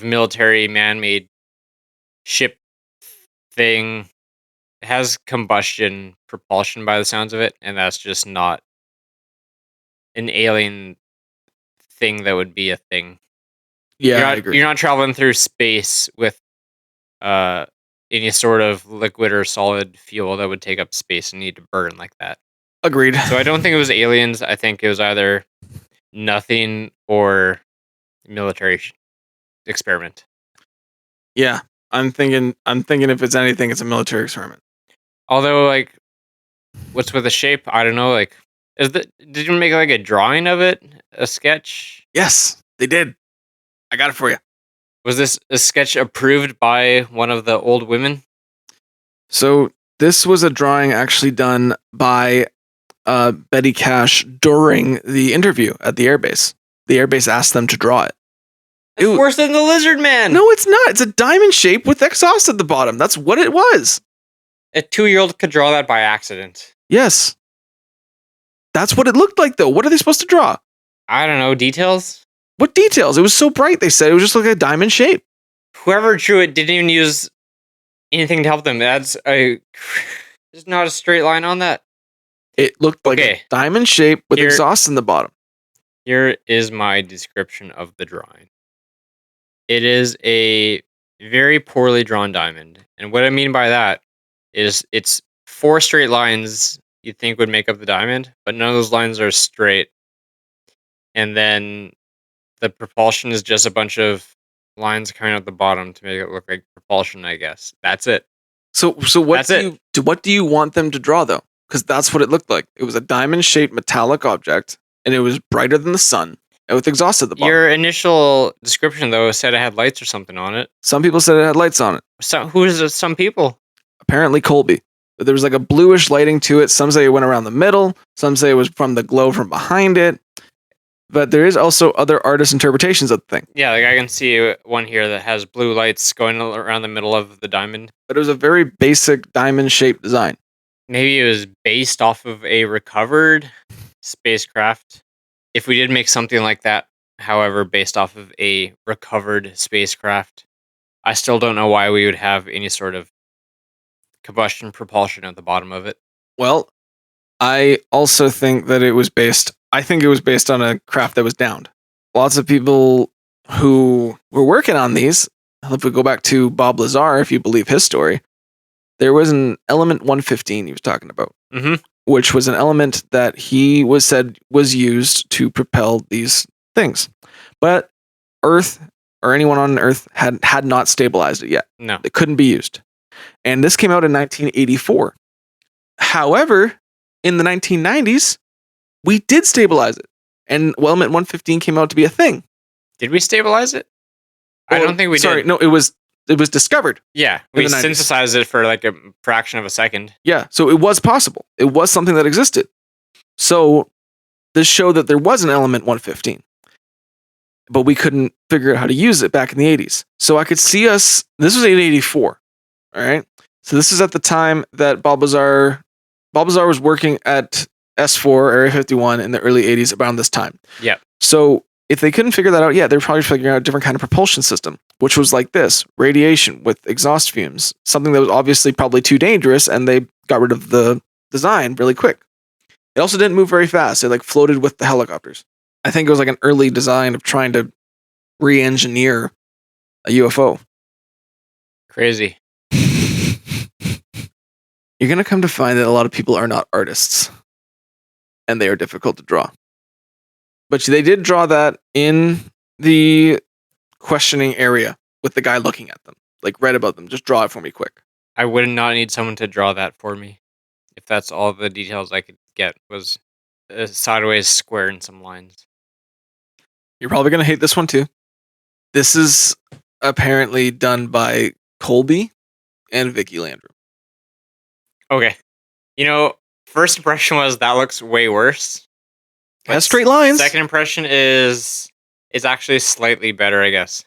military man-made ship thing. It has combustion propulsion by the sounds of it, and that's just not an alien thing that would be a thing. Yeah, I agree. You're not traveling through space with any sort of liquid or solid fuel that would take up space and need to burn like that. Agreed. So I don't think it was aliens. I think it was either nothing or military experiment. Yeah, I'm thinking if it's anything, it's a military experiment. Although, like, what's with the shape? I don't know. Like, did you make like a drawing of it? A sketch? Yes, they did. I got it for you. Was this a sketch approved by one of the old women? So this was a drawing actually done by Betty Cash during the interview at the airbase. The airbase asked them to draw it. It's worse than the lizard man. No, it's not. It's a diamond shape with exhaust at the bottom. That's what it was. A 2-year-old could draw that by accident. Yes. That's what it looked like, though. What are they supposed to draw? I don't know. Details? What details? It was so bright, they said. It was just like a diamond shape. Whoever drew it didn't even use anything to help them. There's not a straight line on that. It looked like a diamond shape with exhaust in the bottom. Here is my description of the drawing. It is a very poorly drawn diamond. And what I mean by that is it's 4 straight lines you'd think would make up the diamond, but none of those lines are straight. And then the propulsion is just a bunch of lines coming out the bottom to make it look like propulsion, I guess. That's it. So what do you want them to draw, though? Because that's what it looked like. It was a diamond-shaped metallic object, and it was brighter than the sun, and with exhaust at the bottom. Your initial description, though, said it had lights or something on it. Some people said it had lights on it. So, who is it? Some people? Apparently Colby. But there was like a bluish lighting to it. Some say it went around the middle. Some say it was from the glow from behind it. But there is also other artist interpretations of the thing. Yeah, like I can see one here that has blue lights going around the middle of the diamond. But it was a very basic diamond-shaped design. Maybe it was based off of a recovered spacecraft. If we did make something like that, however, based off of a recovered spacecraft, I still don't know why we would have any sort of combustion propulsion at the bottom of it. Well, I also think that it was based on a craft that was downed. Lots of people who were working on these, if we go back to Bob Lazar, if you believe his story, there was an element 115 he was talking about, which was an element that he said was used to propel these things. But Earth, or anyone on Earth, had not stabilized it yet. No. It couldn't be used. And this came out in 1984. However, in the 1990s, we did stabilize it. And element 115 came out to be a thing. Did we stabilize it? I don't think we did. Sorry, no, it was discovered. Yeah, we synthesized it for like a fraction of a second. Yeah, so it was possible. It was something that existed. So this showed that there was an element 115. But we couldn't figure out how to use it back in the 80s. So I could see us, this was in 84. All right. So this is at the time that Bob Lazar was working at S4, Area 51 in the early 80s around this time. Yeah. So if they couldn't figure that out, they're probably figuring out a different kind of propulsion system, which was like this, radiation with exhaust fumes, something that was obviously probably too dangerous, and they got rid of the design really quick. It also didn't move very fast. It like floated with the helicopters. I think it was like an early design of trying to re-engineer a UFO. Crazy. You're going to come to find that a lot of people are not artists, and they are difficult to draw. But they did draw that in the questioning area with the guy looking at them. Like, read about them. Just draw it for me quick. I would not need someone to draw that for me. If that's all the details I could get was a sideways square and some lines. You're probably going to hate this one too. This is apparently done by Colby and Vicky Landrum. Okay. First impression was that looks way worse. Has straight lines. Second impression is actually slightly better, I guess.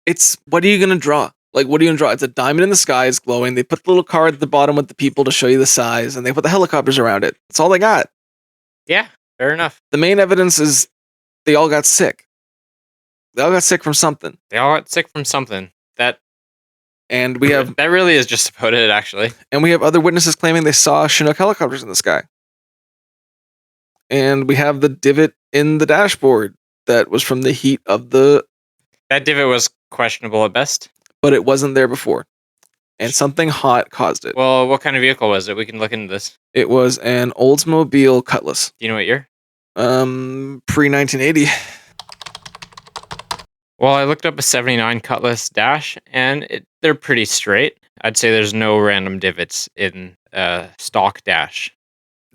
It's, what are you going to draw? Like, what are you going to draw? It's a diamond in the sky, it's glowing. They put the little card at the bottom with the people to show you the size, and they put the helicopters around it. That's all they got. Yeah, fair enough. The main evidence is they all got sick. They all got sick from something. And we have... That really is just about it, actually. And we have other witnesses claiming they saw Chinook helicopters in the sky. And we have the divot in the dashboard that was from the heat of the... That divot was questionable at best. But it wasn't there before. and something hot caused it. Well, what kind of vehicle was it? We can look into this. It was an Oldsmobile Cutlass. Do you know what year? Pre-1980. Well, I looked up a 79 Cutlass dash, and they're pretty straight. I'd say there's no random divots in stock dash.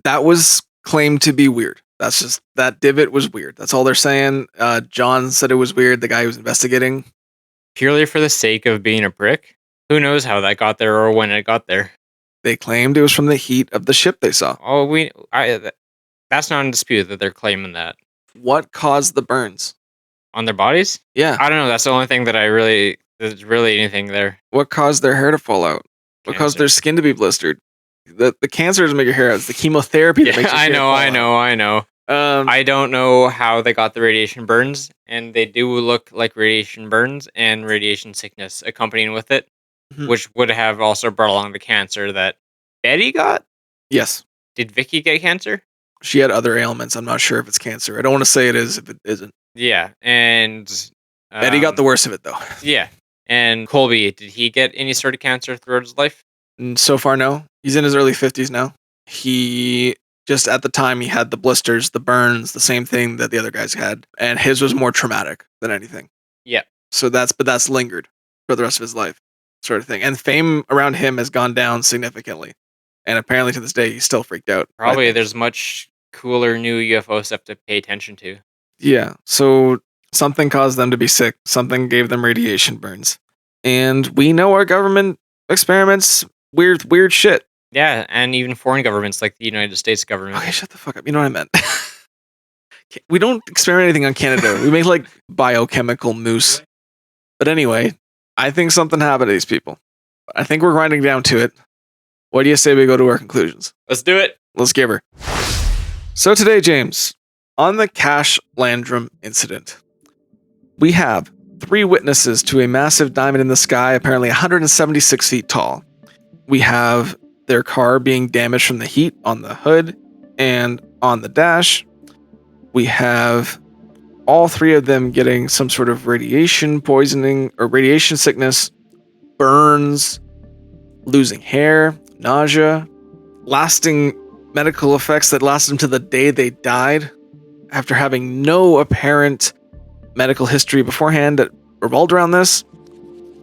That was claimed to be weird. That's just, that divot was weird. That's all they're saying. John said it was weird, the guy who was investigating. Purely for the sake of being a prick? Who knows how that got there or when it got there? They claimed it was from the heat of the ship they saw. Oh, that's not in dispute that they're claiming that. What caused the burns? On their bodies? Yeah. I don't know. That's the only thing that there's really anything there. What caused their hair to fall out? What caused their skin to be blistered? The cancer doesn't make your hair out. It's the chemotherapy that makes your hair fall out. I know. I don't know how they got the radiation burns, and they do look like radiation burns and radiation sickness accompanying with it, which would have also brought along the cancer that Betty got? Yes. Did Vicky get cancer? She had other ailments. I'm not sure if it's cancer. I don't want to say it is if it isn't. Yeah, and Betty got the worst of it, though. Yeah, and Colby, did he get any sort of cancer throughout his life? So far, no. He's in his early 50s now. He just at the time he had the blisters, the burns, the same thing that the other guys had, and his was more traumatic than anything. Yeah. So that's lingered for the rest of his life, sort of thing. And fame around him has gone down significantly, and apparently to this day he's still freaked out. Probably there's much cooler new UFO stuff to pay attention to. Yeah. So something caused them to be sick. Something gave them radiation burns, and we know our government experiments weird shit. Yeah, and even foreign governments like the United States government. Okay, shut the fuck up. You know what I meant. We don't experiment anything on Canada. We make like biochemical mousse. But anyway, I think something happened to these people. I think we're grinding down to it. What do you say we go to our conclusions? Let's do it. Let's give her. So today, James, on the Cash Landrum Incident, we have 3 witnesses to a massive diamond in the sky, apparently 176 feet tall. We have their car being damaged from the heat on the hood and on the dash. We have all 3 of them getting some sort of radiation poisoning or radiation sickness, burns, losing hair, nausea, lasting medical effects that lasted them to the day they died after having no apparent medical history beforehand that revolved around this.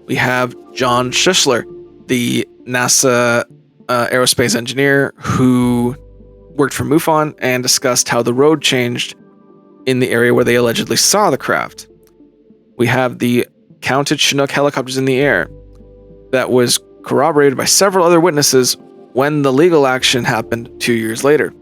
We have John Schuessler, the NASA aerospace engineer who worked for MUFON and discussed how the road changed in the area where they allegedly saw the craft. We have the counted Chinook helicopters in the air that was corroborated by several other witnesses when the legal action happened 2 years later.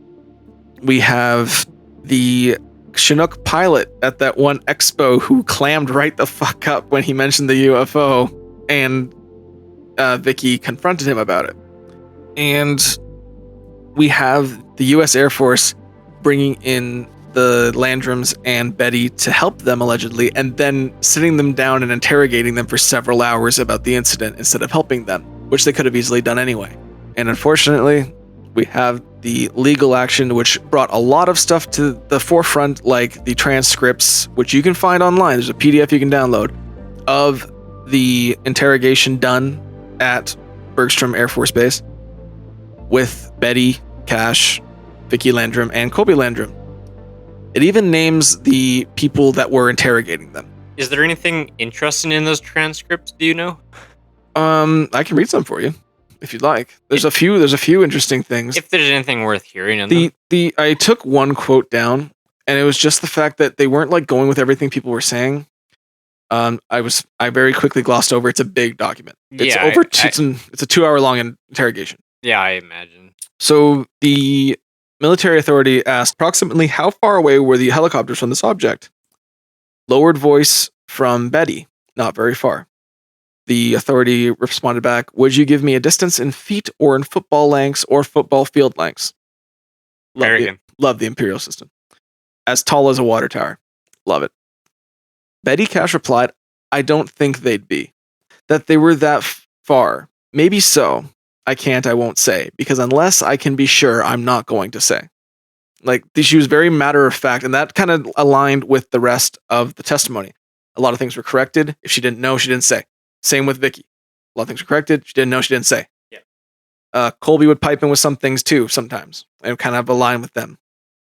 We have the Chinook pilot at that one expo who clammed right the fuck up when he mentioned the UFO, and Vicky confronted him about it. And we have the U.S. Air Force bringing in the Landrums and Betty to help them allegedly, and then sitting them down and interrogating them for several hours about the incident instead of helping them, which they could have easily done anyway. And unfortunately, we have the legal action, which brought a lot of stuff to the forefront, like the transcripts, which you can find online. There's a PDF you can download of the interrogation done at Bergstrom Air Force Base with Betty, Cash, Vicky Landrum, and Colby Landrum. It even names the people that were interrogating them. Is there anything interesting in those transcripts? Do you know? I can read some for you if you'd like. There's a few interesting things. If there's anything worth hearing in them. I took one quote down, and it was just the fact that they weren't like going with everything people were saying. I very quickly glossed over. It's a big document. It's it's a 2 hour long interrogation. Yeah, I imagine. So the military authority asked approximately how far away were the helicopters from this object. Lowered voice from Betty, not very far. The authority responded back, would you give me a distance in feet or in football lengths or football field lengths? Love the imperial system. As tall as a water tower. Love it. Betty Cash replied, I don't think they'd be. That they were that far. Maybe so. I won't say, because unless I can be sure, I'm not going to say. Like, she was very matter of fact, and that kind of aligned with the rest of the testimony. A lot of things were corrected. If she didn't know, she didn't say. Same with Vicky. A lot of things were corrected. She didn't know, she didn't say. Yeah. Colby would pipe in with some things too sometimes and kind of align with them.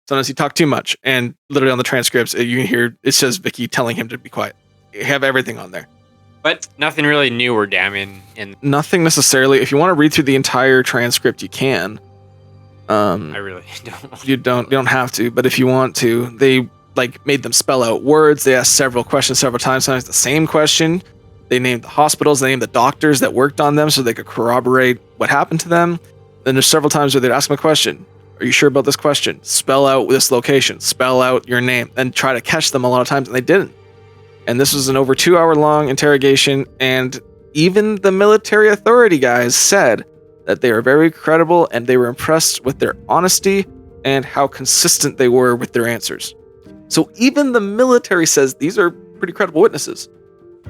Sometimes he talked too much, and literally on the transcripts, you can hear it says Vicky telling him to be quiet. You have everything on there. But nothing really new or damning in. Nothing necessarily. If you want to read through the entire transcript, you can. I really don't. You don't have to, but if you want to, they like made them spell out words. They asked several questions several times, sometimes the same question. They named the hospitals, they named the doctors that worked on them so they could corroborate what happened to them. Then there's several times where they'd ask them a question. Are you sure about this question? Spell out this location. Spell out your name. And try to catch them a lot of times, and they didn't. And this was an over 2 hour long interrogation, and even the military authority guys said that they were very credible and they were impressed with their honesty and how consistent they were with their answers. So even the military says these are pretty credible witnesses,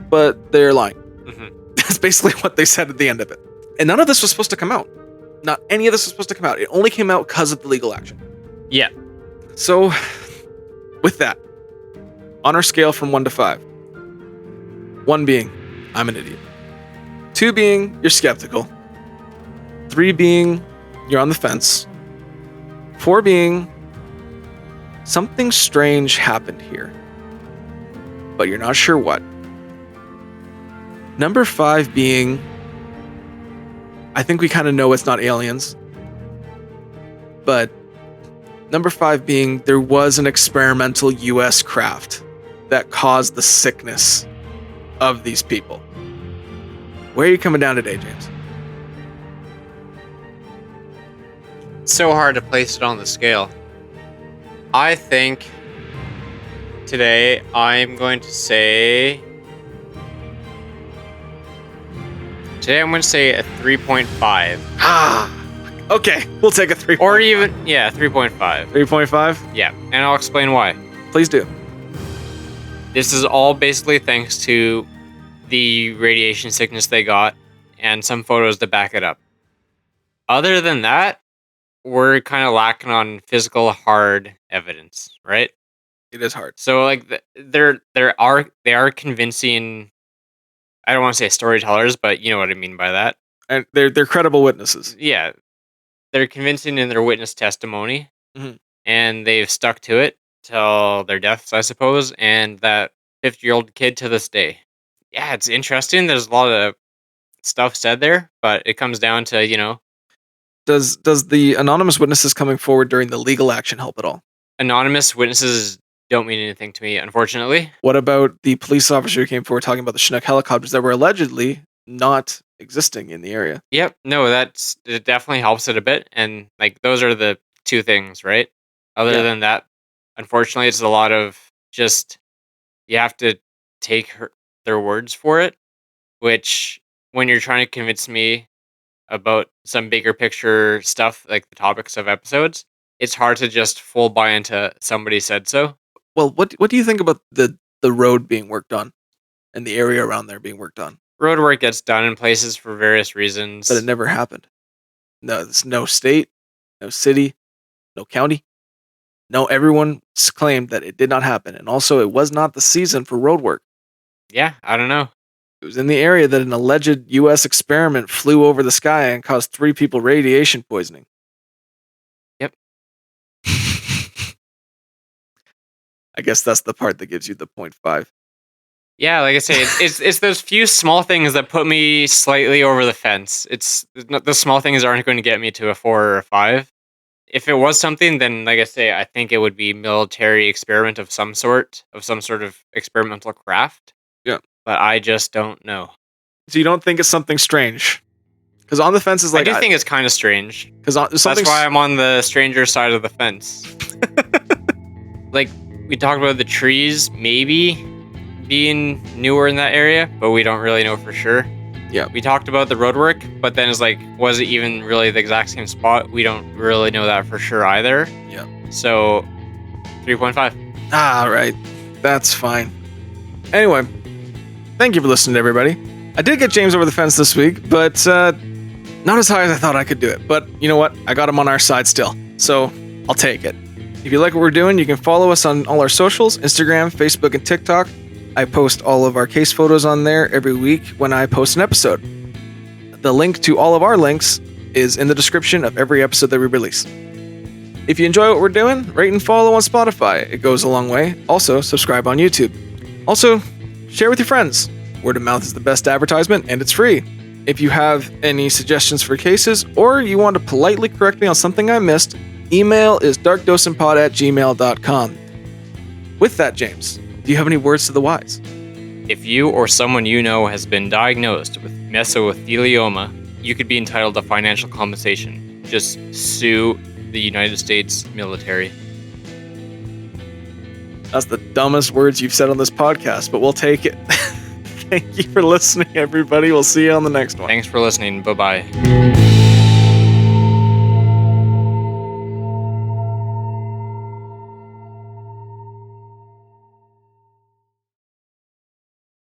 but they're lying. Mm-hmm. That's basically what they said at the end of it. And none of this was supposed to come out. Not any of this was supposed to come out. It only came out because of the legal action. Yeah. So, with that, on our scale from 1 to 5, 1 being, I'm an idiot. 2 being, you're skeptical. 3 being, you're on the fence. 4 being, something strange happened here, but you're not sure what. Number 5 being, I think we kind of know it's not aliens. But number 5 being, there was an experimental US craft that caused the sickness of these people. Where are you coming down today, James? So hard to place it on the scale. I think today I'm going to say... Today I'm going to say a 3.5. Okay, we'll take a 3. Or even, 3.5. 3.5? Yeah, and I'll explain why. Please do. This is all basically thanks to the radiation sickness they got and some photos to back it up. Other than that, we're kind of lacking on physical hard evidence, right? It is hard. So like they are convincing. I don't want to say storytellers, but you know what I mean by that. And they're credible witnesses. Yeah, they're convincing in their witness testimony, Mhm. and they've stuck to it till their deaths, I suppose. And that 50-year-old kid to this day. Yeah, it's interesting. There's a lot of stuff said there, but it comes down to, Does the anonymous witnesses coming forward during the legal action help at all? Anonymous witnesses don't mean anything to me, unfortunately. What about the police officer who came forward talking about the Chinook helicopters that were allegedly not existing in the area? Yep, no, it definitely helps it a bit, and like those are the two things, right? Other than that, unfortunately, it's a lot of just you have to take their words for it, which when you're trying to convince me about some bigger picture stuff, like the topics of episodes, it's hard to just full buy into somebody said so. Well, what do you think about the road being worked on and the area around there being worked on? Road work gets done in places for various reasons. But it never happened. No, there's no state, no city, no county. No, everyone claimed that it did not happen. And also, it was not the season for road work. Yeah, I don't know. It was in the area that an alleged U.S. experiment flew over the sky and caused 3 people radiation poisoning. Yep. I guess that's the part that gives you the 0.5. Yeah, like I say, it's those few small things that put me slightly over the fence. It's the small things aren't going to get me to a 4 or a 5. If it was something, then like I say, I think it would be military experiment of some sort of experimental craft. Yeah. But I just don't know. So you don't think it's something strange? Because on the fence is like... I do think it's kind of strange. Because that's why I'm on the stranger side of the fence. Like, we talked about the trees maybe being newer in that area, but we don't really know for sure. Yeah. We talked about the road work, but then it's like, was it even really the exact same spot? We don't really know that for sure either. Yeah. So, 3.5. Ah, right. That's fine. Anyway, thank you for listening, everybody. I did get James over the fence this week, but not as high as I thought I could do it. But you know what? I got him on our side still, so I'll take it. If you like what we're doing, you can follow us on all our socials, Instagram, Facebook, and TikTok. I post all of our case photos on there every week when I post an episode. The link to all of our links is in the description of every episode that we release. If you enjoy what we're doing, rate and follow on Spotify. It goes a long way. Also, subscribe on YouTube. Also, share with your friends. Word of mouth is the best advertisement, and it's free. If you have any suggestions for cases, or you want to politely correct me on something I missed, email is darkdosandpod@gmail.com. With that, James, do you have any words to the wise? If you or someone you know has been diagnosed with mesothelioma, you could be entitled to financial compensation. Just sue the United States military. That's the dumbest words you've said on this podcast, but we'll take it. Thank you for listening, everybody. We'll see you on the next one. Thanks for listening. Bye-bye.